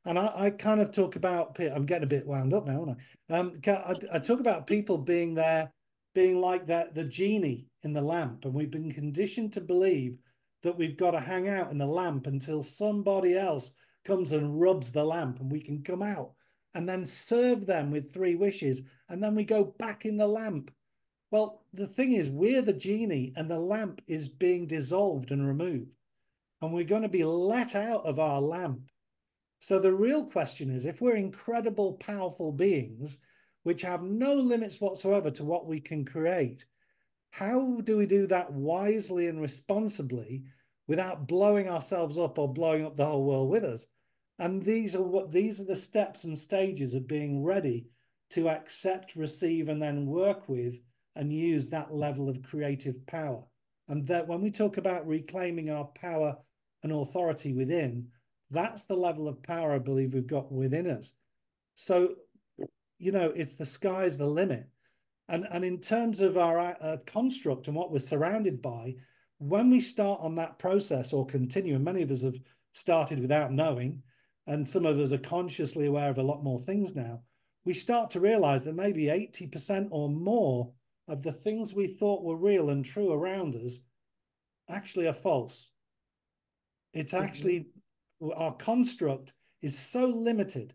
And I kind of talk about, I'm getting a bit wound up now, aren't I? I talk about people being there, being like that, the genie in the lamp. And we've been conditioned to believe that we've got to hang out in the lamp until somebody else comes and rubs the lamp and we can come out and then serve them with 3 wishes. And then we go back in the lamp. Well, the thing is, we're the genie and the lamp is being dissolved and removed. And we're going to be let out of our lamp. So the real question is, if we're incredible, powerful beings, which have no limits whatsoever to what we can create, how do we do that wisely and responsibly without blowing ourselves up or blowing up the whole world with us? And these are the steps and stages of being ready to accept, receive, and then work with and use that level of creative power. And that when we talk about reclaiming our power and authority within, that's the level of power I believe we've got within us. So, you know, it's the sky's the limit. And in terms of our construct and what we're surrounded by, when we start on that process or continue, and many of us have started without knowing, and some of us are consciously aware of a lot more things now, we start to realize that maybe 80% or more of the things we thought were real and true around us actually are false. It's actually, our construct is so limited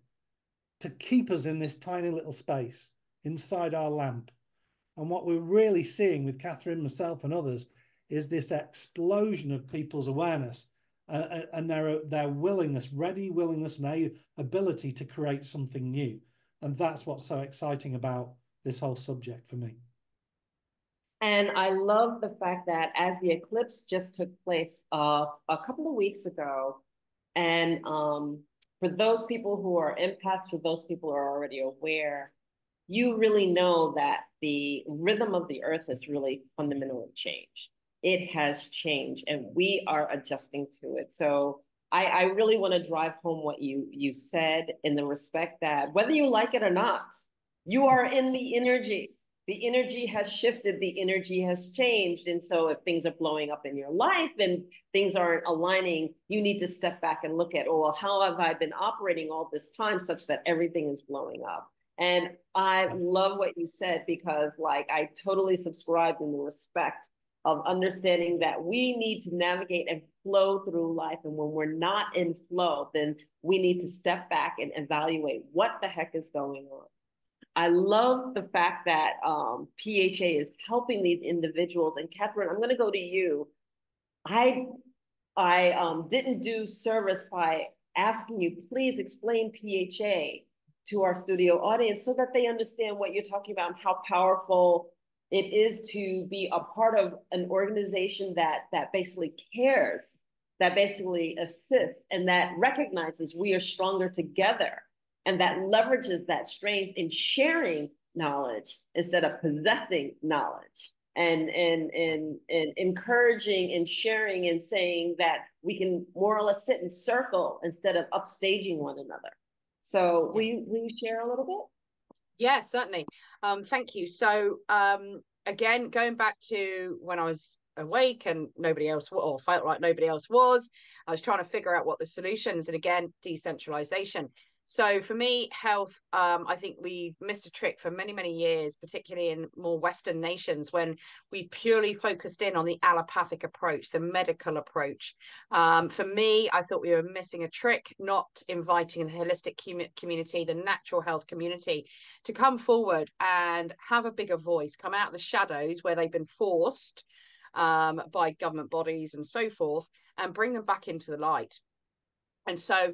to keep us in this tiny little space inside our lamp. And what we're really seeing with Katherine, myself, and others is this explosion of people's awareness and their willingness, ready willingness, and ability to create something new. And that's what's so exciting about this whole subject for me. And I love the fact that as the eclipse just took place a couple of weeks ago, and for those people who are empaths, for those people who are already aware, you really know that the rhythm of the earth has really fundamentally changed. It has changed, and we are adjusting to it. So I really want to drive home what you said in the respect that whether you like it or not, you are in the energy. The energy has shifted, the energy has changed. And so if things are blowing up in your life and things aren't aligning, you need to step back and look at, oh, well, how have I been operating all this time such that everything is blowing up? And I love what you said because, like, I totally subscribe in the respect of understanding that we need to navigate and flow through life. And when we're not in flow, then we need to step back and evaluate what the heck is going on. I love the fact that PHA is helping these individuals. And Katherine, I'm going to go to you. I I didn't do service by asking you, please explain PHA to our studio audience so that they understand what you're talking about and how powerful it is to be a part of an organization that basically cares, that basically assists, and that recognizes we are stronger together, and that leverages that strength in sharing knowledge instead of possessing knowledge, and encouraging and sharing and saying that we can more or less sit in circle instead of upstaging one another. So will you share a little bit? Yeah, certainly. Thank you. So again, going back to when I was awake and nobody else, or felt like nobody else was, I was trying to figure out what the solutions, and again, decentralization. So for me, health, I think we've missed a trick for many, many years, particularly in more Western nations, when we purely focused in on the allopathic approach, the medical approach. For me, I thought we were missing a trick, not inviting the holistic community, the natural health community, to come forward and have a bigger voice, come out of the shadows where they've been forced by government bodies and so forth, and bring them back into the light. And so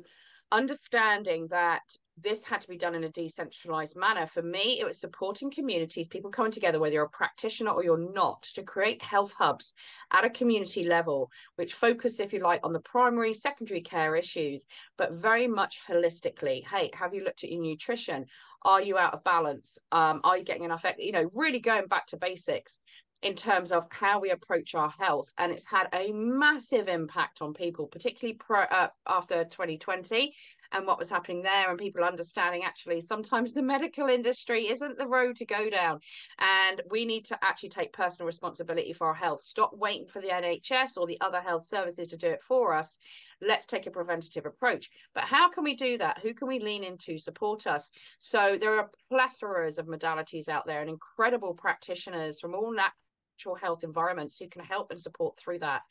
understanding that this had to be done in a decentralized manner, for me, it was supporting communities, people coming together, whether you're a practitioner or you're not, to create health hubs at a community level, which focus, if you like, on the primary, secondary care issues, but very much holistically. Hey, have you looked at your nutrition? Are you out of balance? Are you getting enough? You know, really going back to basics in terms of how we approach our health. And it's had a massive impact on people, particularly after 2020 and what was happening there, and people understanding actually sometimes the medical industry isn't the road to go down, and we need to actually take personal responsibility for our health. Stop waiting for the NHS or the other health services to do it for us. Let's take a preventative approach. But how can we do that? Who can we lean into support us? So there are plethoras of modalities out there and incredible practitioners from all natural health environments who can help and support through that.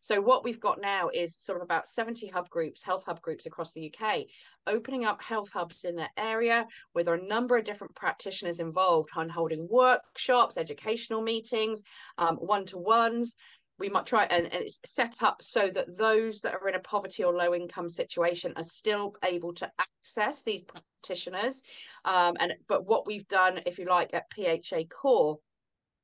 So what we've got now is sort of about 70 hub groups, health hub groups across the UK, opening up health hubs in their area with a number of different practitioners involved on holding workshops, educational meetings, one-to-ones. We might try and it's set up so that those that are in a poverty or low income situation are still able to access these practitioners. But what we've done, if you like, at PHA Core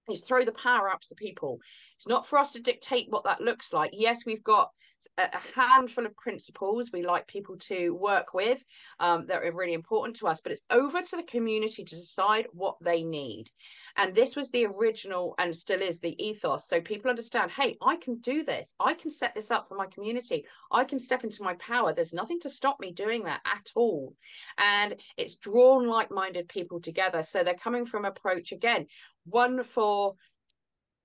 is throw the power up to the people. It's not for us to dictate what that looks like. Yes, we've got a handful of principles we like people to work with that are really important to us, but it's over to the community to decide what they need. And this was the original, and still is, the ethos. So people understand, hey, I can do this. I can set this up for my community. I can step into my power. There's nothing to stop me doing that at all. And it's drawn like-minded people together. So they're coming from approach, again, one for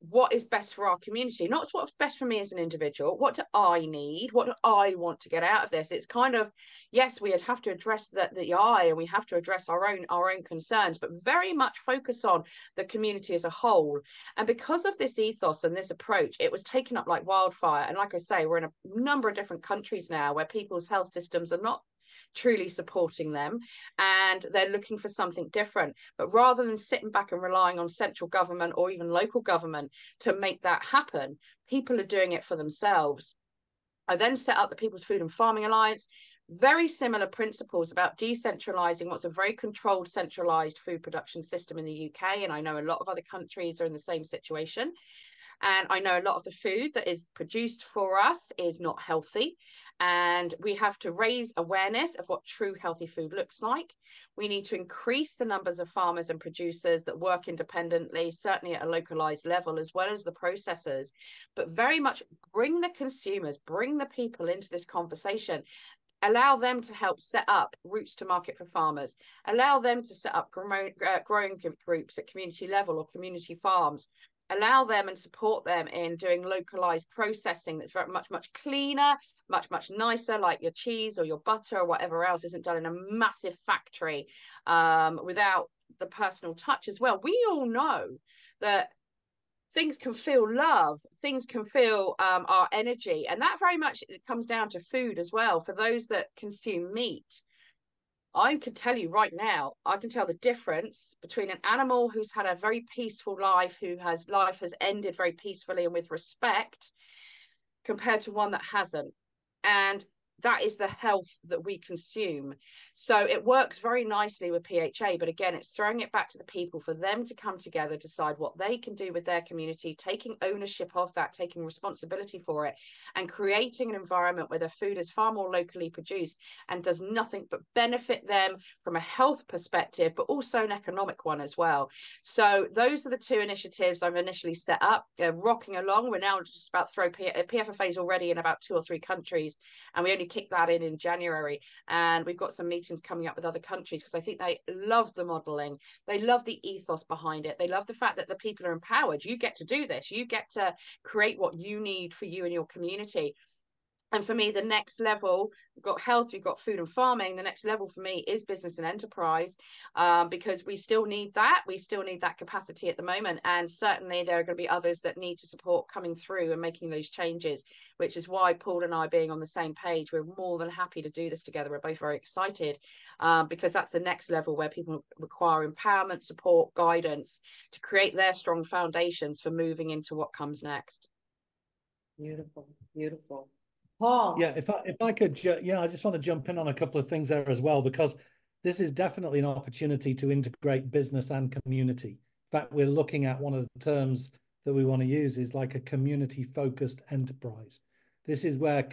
what is best for our community, not what's best for me as an individual. What do I need? What do I want to get out of this? It's kind of, yes, we'd have to address the I, and we have to address our own concerns, but very much focus on the community as a whole. And because of this ethos and this approach, it was taken up like wildfire. And like I say, we're in a number of different countries now where people's health systems are not truly supporting them, and they're looking for something different. But rather than sitting back and relying on central government or even local government to make that happen, people are doing it for themselves. I then set up the People's Food and Farming Alliance, very similar principles about decentralizing what's a very controlled, centralized food production system in the UK. And I know a lot of other countries are in the same situation. And I know a lot of the food that is produced for us is not healthy. And we have to raise awareness of what true healthy food looks like. We need to increase the numbers of farmers and producers that work independently, certainly at a localized level, as well as the processors, but very much bring the consumers, bring the people into this conversation. Allow them to help set up routes to market for farmers. Allow them to set up growing groups at community level or community farms. Allow them and support them in doing localized processing that's very much cleaner, much nicer, like your cheese or your butter or whatever else isn't done in a massive factory without the personal touch as well. We all know that things can feel love, things can feel our energy, and that very much it comes down to food as well. For those that consume meat, I can tell you right now, I can tell the difference between an animal who's had a very peaceful life, life has ended very peacefully and with respect, compared to one that hasn't. And that is the health that we consume. So it works very nicely with PHA, but again, it's throwing it back to the people for them to come together, decide what they can do with their community, taking ownership of that, taking responsibility for it, and creating an environment where their food is far more locally produced and does nothing but benefit them from a health perspective, but also an economic one as well. So those are the two initiatives I've initially set up. They're rocking along. We're now just about to throw PFFAs already in about 2 or 3 countries, and we only kick that in January, and we've got some meetings coming up with other countries because I think they love the modeling, they love the ethos behind it, they love the fact that the people are empowered. You get to do this, you get to create what you need for you and your community. And for me, the next level, we've got health, we've got food and farming. The next level for me is business and enterprise, because we still need that. We still need that capacity at the moment. And certainly there are going to be others that need to support coming through and making those changes, which is why Paul and I being on the same page, we're more than happy to do this together. We're both very excited because that's the next level where people require empowerment, support, guidance to create their strong foundations for moving into what comes next. Beautiful, beautiful. Paul. Yeah, if I could, I just want to jump in on a couple of things there as well, because this is definitely an opportunity to integrate business and community. In fact, we're looking at one of the terms that we want to use is like a community-focused enterprise. This is where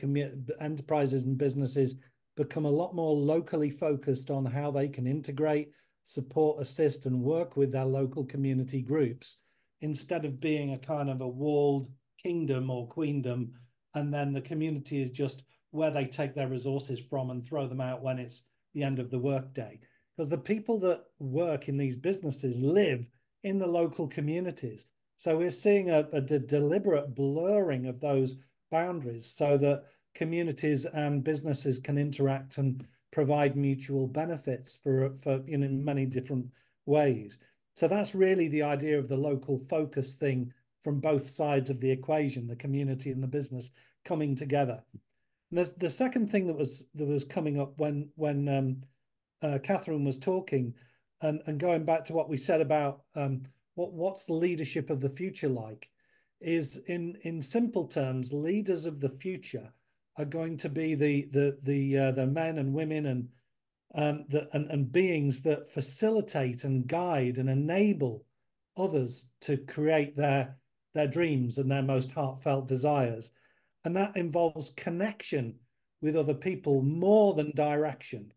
enterprises and businesses become a lot more locally focused on how they can integrate, support, assist, and work with their local community groups, instead of being a kind of a walled kingdom or queendom, and then the community is just where they take their resources from and throw them out when it's the end of the workday. Because the people that work in these businesses live in the local communities. So we're seeing a deliberate blurring of those boundaries so that communities and businesses can interact and provide mutual benefits for in many different ways. So that's really the idea of the local focus thing from both sides of the equation, the community and the business coming together. And the second thing that was coming up when Katherine was talking, and going back to what we said about what's the leadership of the future like, is in simple terms, leaders of the future are going to be the men and women and beings that facilitate and guide and enable others to create their dreams and their most heartfelt desires. And that involves connection with other people more than direction,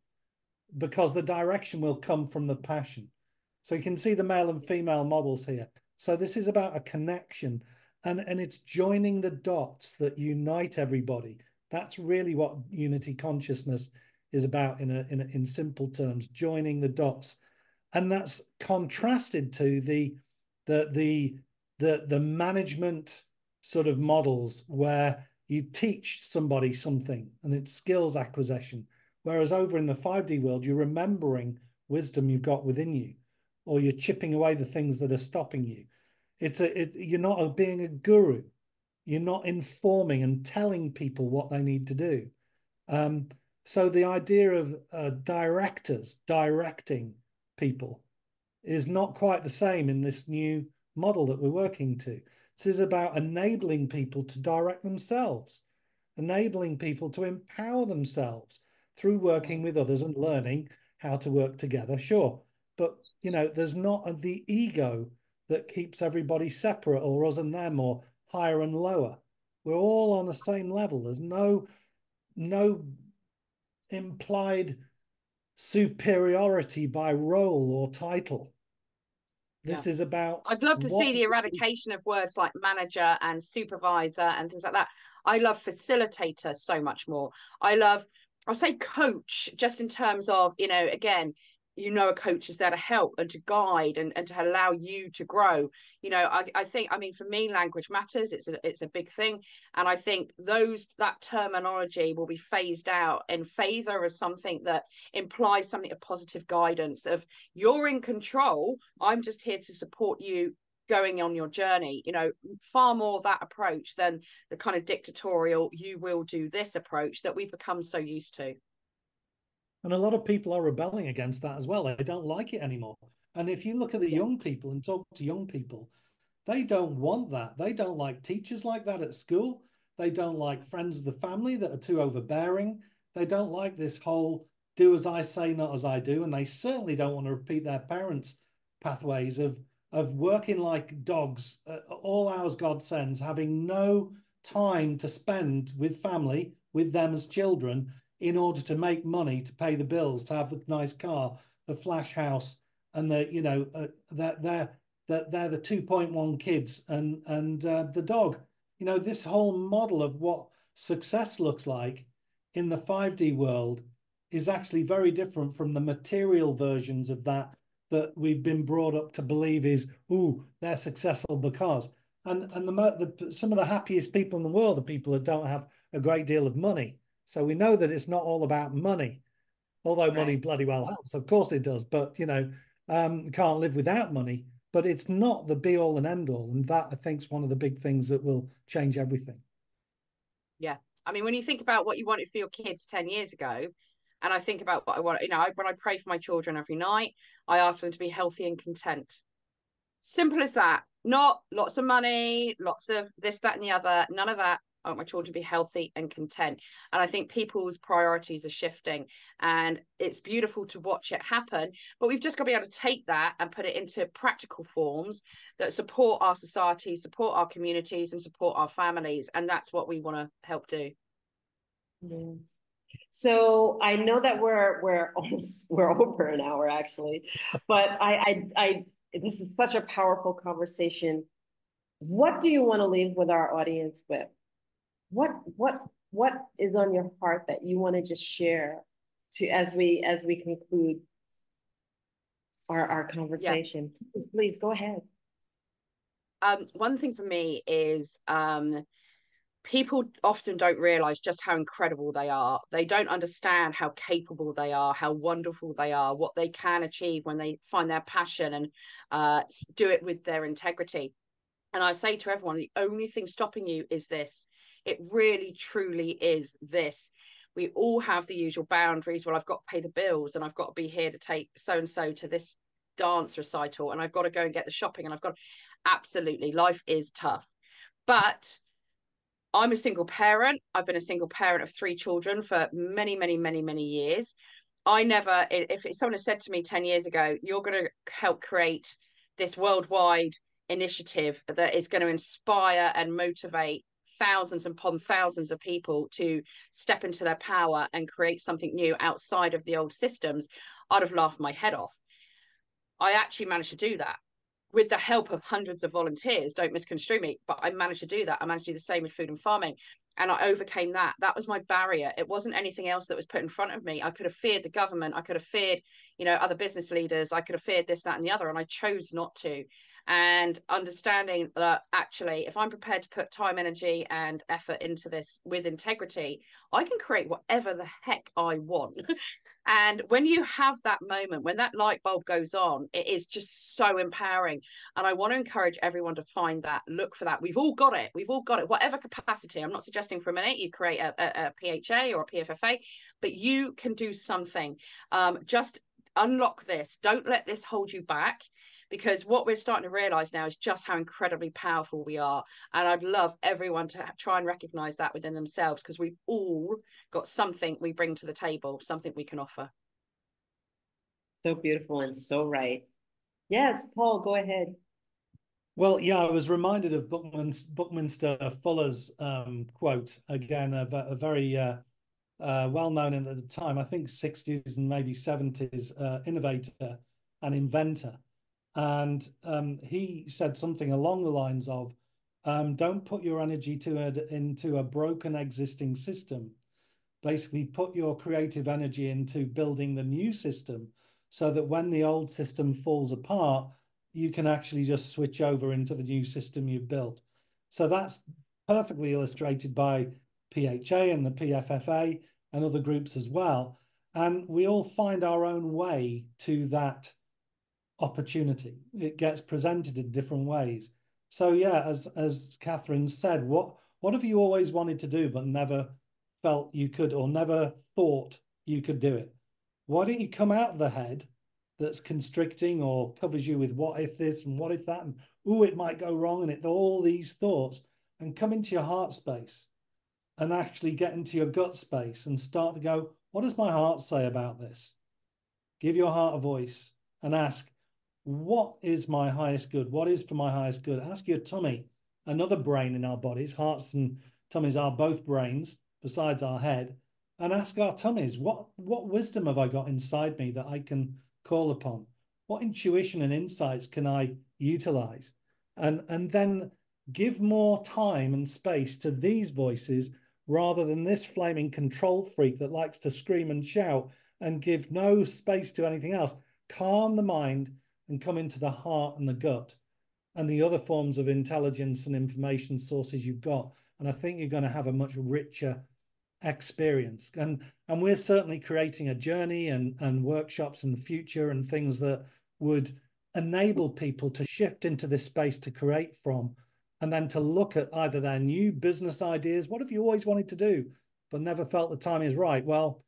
because the direction will come from the passion. So you can see the male and female models here. So this is about a connection, and it's joining the dots that unite everybody. That's really what unity consciousness is about in simple terms, joining the dots. And that's contrasted to the management sort of models where you teach somebody something and it's skills acquisition. Whereas over in the 5D world, you're remembering wisdom you've got within you, or you're chipping away the things that are stopping you. You're not being a guru. You're not informing and telling people what they need to do. So the idea of directors directing people is not quite the same in this new model that we're working to. This is about enabling people to direct themselves, enabling people to empower themselves through working with others and learning how to work together, sure. But, you know, there's not the ego that keeps everybody separate, or us and them, or higher and lower. We're all on the same level. There's no implied superiority by role or title. This is about, I'd love to see the eradication of words like manager and supervisor and things like that. I love facilitator so much more. I'll say coach, just in terms of, you know, again, a coach is there to help and to guide and to allow you to grow. You know, I think, I mean, for me, language matters. It's a big thing. And I think that terminology will be phased out in favor of something that implies something of positive guidance of, you're in control. I'm just here to support you going on your journey. You know, far more that approach than the kind of dictatorial, you will do this approach that we've become so used to. And a lot of people are rebelling against that as well. They don't like it anymore. And if you look at the young people and talk to young people, they don't want that. They don't like teachers like that at school. They don't like friends of the family that are too overbearing. They don't like this whole do as I say, not as I do. And they certainly don't want to repeat their parents' pathways of working like dogs at all hours God sends, having no time to spend with family, with them as children, in order to make money, to pay the bills, to have the nice car, the flash house, and the, you know, that they're the 2.1 kids and the dog. You know, this whole model of what success looks like in the 5D world is actually very different from the material versions of that we've been brought up to believe is, oh, they're successful because. And some of the happiest people in the world are people that don't have a great deal of money. So we know that it's not all about money, although money bloody well helps. Of course it does. But, you know, can't live without money. But it's not the be all and end all. And that, I think, is one of the big things that will change everything. Yeah. I mean, when you think about what you wanted for your kids 10 years ago, and I think about what I want, you know, when I pray for my children every night, I ask for them to be healthy and content. Simple as that. Not lots of money, lots of this, that, and the other. None of that. I want my children to be healthy and content. And I think people's priorities are shifting. And it's beautiful to watch it happen. But we've just got to be able to take that and put it into practical forms that support our society, support our communities, and support our families. And that's what we want to help do. Yeah. So I know that we're over an hour actually, but I this is such a powerful conversation. What do you want to leave with our audience with? What is on your heart that you want to just share to as we conclude our conversation? Yeah. Please go ahead. One thing for me is people often don't realize just how incredible they are. They don't understand how capable they are, how wonderful they are, what they can achieve when they find their passion and do it with their integrity. And I say to everyone, the only thing stopping you is this. It really, truly is this. We all have the usual boundaries. Well, I've got to pay the bills and I've got to be here to take so-and-so to this dance recital and I've got to go and get the shopping and absolutely, life is tough. But I'm a single parent. I've been a single parent of 3 children for many, many, many, many years. If someone had said to me 10 years ago, you're going to help create this worldwide initiative that is going to inspire and motivate thousands upon thousands of people to step into their power and create something new outside of the old systems, I'd have laughed my head off. I actually managed to do that with the help of hundreds of volunteers. Don't misconstrue me, but I managed to do that. I managed to do the same with food and farming. And I overcame that. That was my barrier. It wasn't anything else that was put in front of me. I could have feared the government. I could have feared, you know, other business leaders. I could have feared this, that, and the other. And I chose not to. And understanding that actually, if I'm prepared to put time, energy, and effort into this with integrity, I can create whatever the heck I want. And when you have that moment, when that light bulb goes on, it is just so empowering. And I want to encourage everyone to find that, look for that. We've all got it. We've all got it, whatever capacity. I'm not suggesting for a minute you create a PHA or a PFFA, but you can do something. Just unlock this. Don't let this hold you back. because what we're starting to realize now is just how incredibly powerful we are. And I'd love everyone to try and recognize that within themselves, because we've all got something we bring to the table, something we can offer. So beautiful and so right. Yes, Paul, go ahead. Well, yeah, I was reminded of Buckminster Fuller's quote again, a very well-known at the time, I think 60s and maybe 70s, innovator and inventor. And he said something along the lines of, don't put your energy into a broken existing system. Basically, put your creative energy into building the new system so that when the old system falls apart, you can actually just switch over into the new system you've built. So that's perfectly illustrated by PHA and the PFFA and other groups as well. And we all find our own way to that opportunity. It gets presented in different ways. So yeah, as Katherine said, what have you always wanted to do but never felt you could, or never thought you could do it? Why don't you come out of the head that's constricting or covers you with what if this and what if that, and oh, it might go wrong, and all these thoughts, and come into your heart space and actually get into your gut space and start to go, what does my heart say about this? Give your heart a voice and ask, what is my highest good? What is for my highest good? Ask your tummy, another brain in our bodies. Hearts and tummies are both brains besides our head. And ask our tummies, what wisdom have I got inside me that I can call upon? What intuition and insights can I utilize? And then give more time and space to these voices rather than this flaming control freak that likes to scream and shout and give no space to anything else. Calm the mind and come into the heart and the gut and the other forms of intelligence and information sources you've got. And I think you're going to have a much richer experience. And we're certainly creating a journey and workshops in the future and things that would enable people to shift into this space to create from, and then to look at either their new business ideas. What have you always wanted to do but never felt the time is right? Well,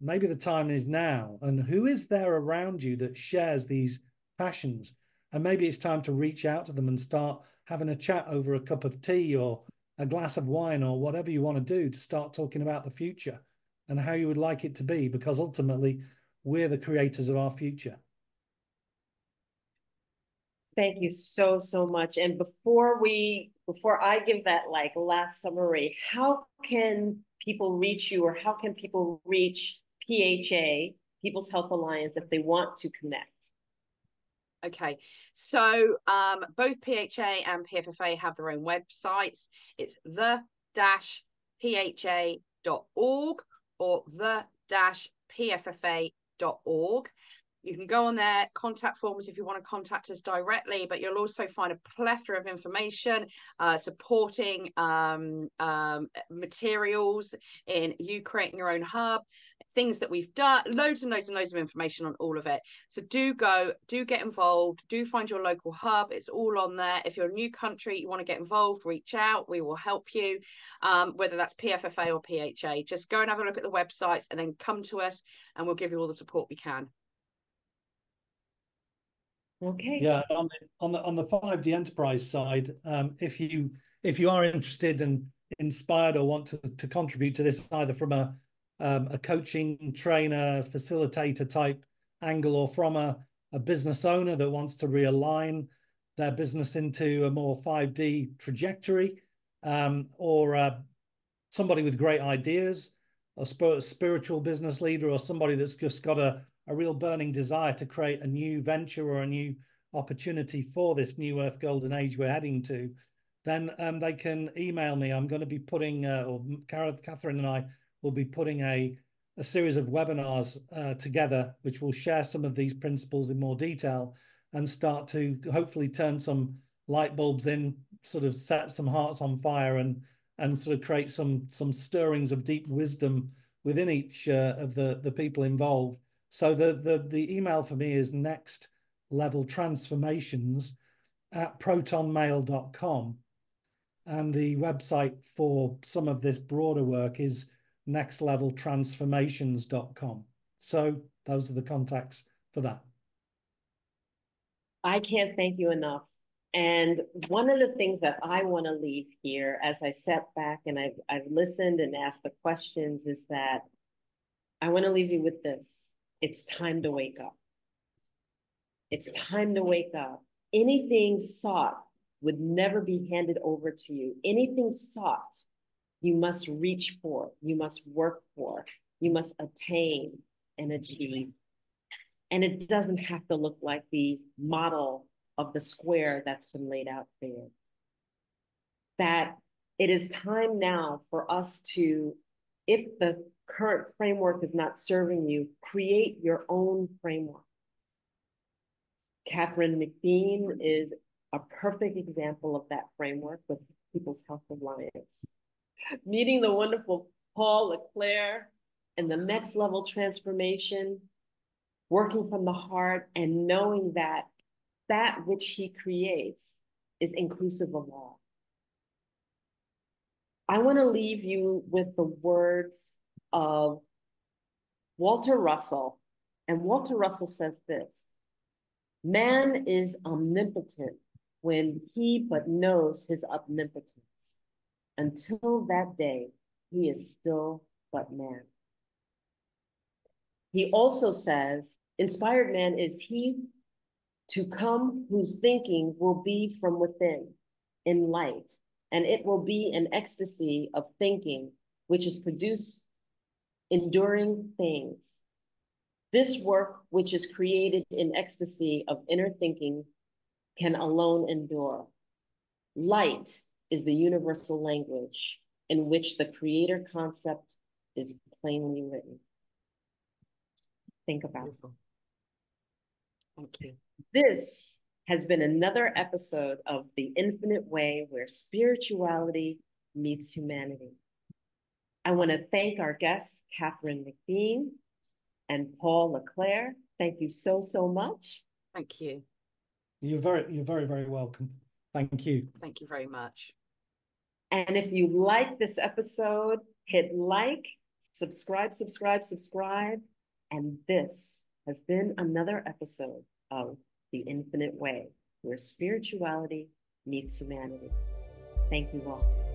maybe the time is now. And who is there around you that shares these passions? And maybe it's time to reach out to them and start having a chat over a cup of tea or a glass of wine or whatever you want to do, to start talking about the future and how you would like it to be, because ultimately we're the creators of our future. Thank you so, so much. And before I give that like last summary, how can people reach you, or how can people reach PHA, People's Health Alliance, if they want to connect? Okay, so both PHA and PFFA have their own websites. It's the-pha.org or the-pffa.org. You can go on there, contact forms if you want to contact us directly, but you'll also find a plethora of information, supporting materials in you creating your own hub, things that we've done, loads and loads and loads of information on all of it. So do get involved, do find your local hub. It's all on there. If you're a new country, you want to get involved, reach out. We will help you, whether that's PFFA or PHA. Just go and have a look at the websites and then come to us and we'll give you all the support we can. Okay. Yeah, on the 5D enterprise side, if you are interested and inspired or want to contribute to this, either from a coaching trainer, facilitator type angle, or from a business owner that wants to realign their business into a more 5D trajectory, or somebody with great ideas, a spiritual business leader, or somebody that's just got a real burning desire to create a new venture or a new opportunity for this new Earth Golden Age we're heading to, then they can email me. I'm going to be putting, or Katherine and I will be putting a series of webinars together, which will share some of these principles in more detail and start to hopefully turn some light bulbs in, sort of set some hearts on fire, and sort of create some stirrings of deep wisdom within each of the people involved. So the email for me is nextleveltransformations@protonmail.com. And the website for some of this broader work is nextleveltransformations.com. So those are the contacts for that. I can't thank you enough. And one of the things that I want to leave here as I sat back and I've listened and asked the questions is that I want to leave you with this. It's time to wake up. It's time to wake up. Anything sought would never be handed over to you. Anything sought, you must reach for, you must work for, you must attain and achieve. And it doesn't have to look like the model of the square that's been laid out for you. That it is time now for us to, if the current framework is not serving you, create your own framework. Katherine Macbean is a perfect example of that framework with People's Health Alliance. Meeting the wonderful Paul Clere and the next level transformation, working from the heart and knowing that that which he creates is inclusive of all. I want to leave you with the words of Walter Russell. And Walter Russell says this: man is omnipotent when he but knows his omnipotence. Until that day, he is still but man. He also says, inspired man is he to come whose thinking will be from within, in light, and it will be an ecstasy of thinking, which is produce enduring things. This work, which is created in ecstasy of inner thinking, can alone endure. Light is the universal language in which the creator concept is plainly written. Think about it. Thank you. This has been another episode of The Infinite Way, where spirituality meets humanity. I want to thank our guests, Katherine Macbean and Paul Clere. Thank you so, so much. Thank you. You're very, very welcome. Thank you. Thank you very much. And if you like this episode, hit like, subscribe. And this has been another episode of The Infinite Way, where spirituality meets humanity. Thank you all.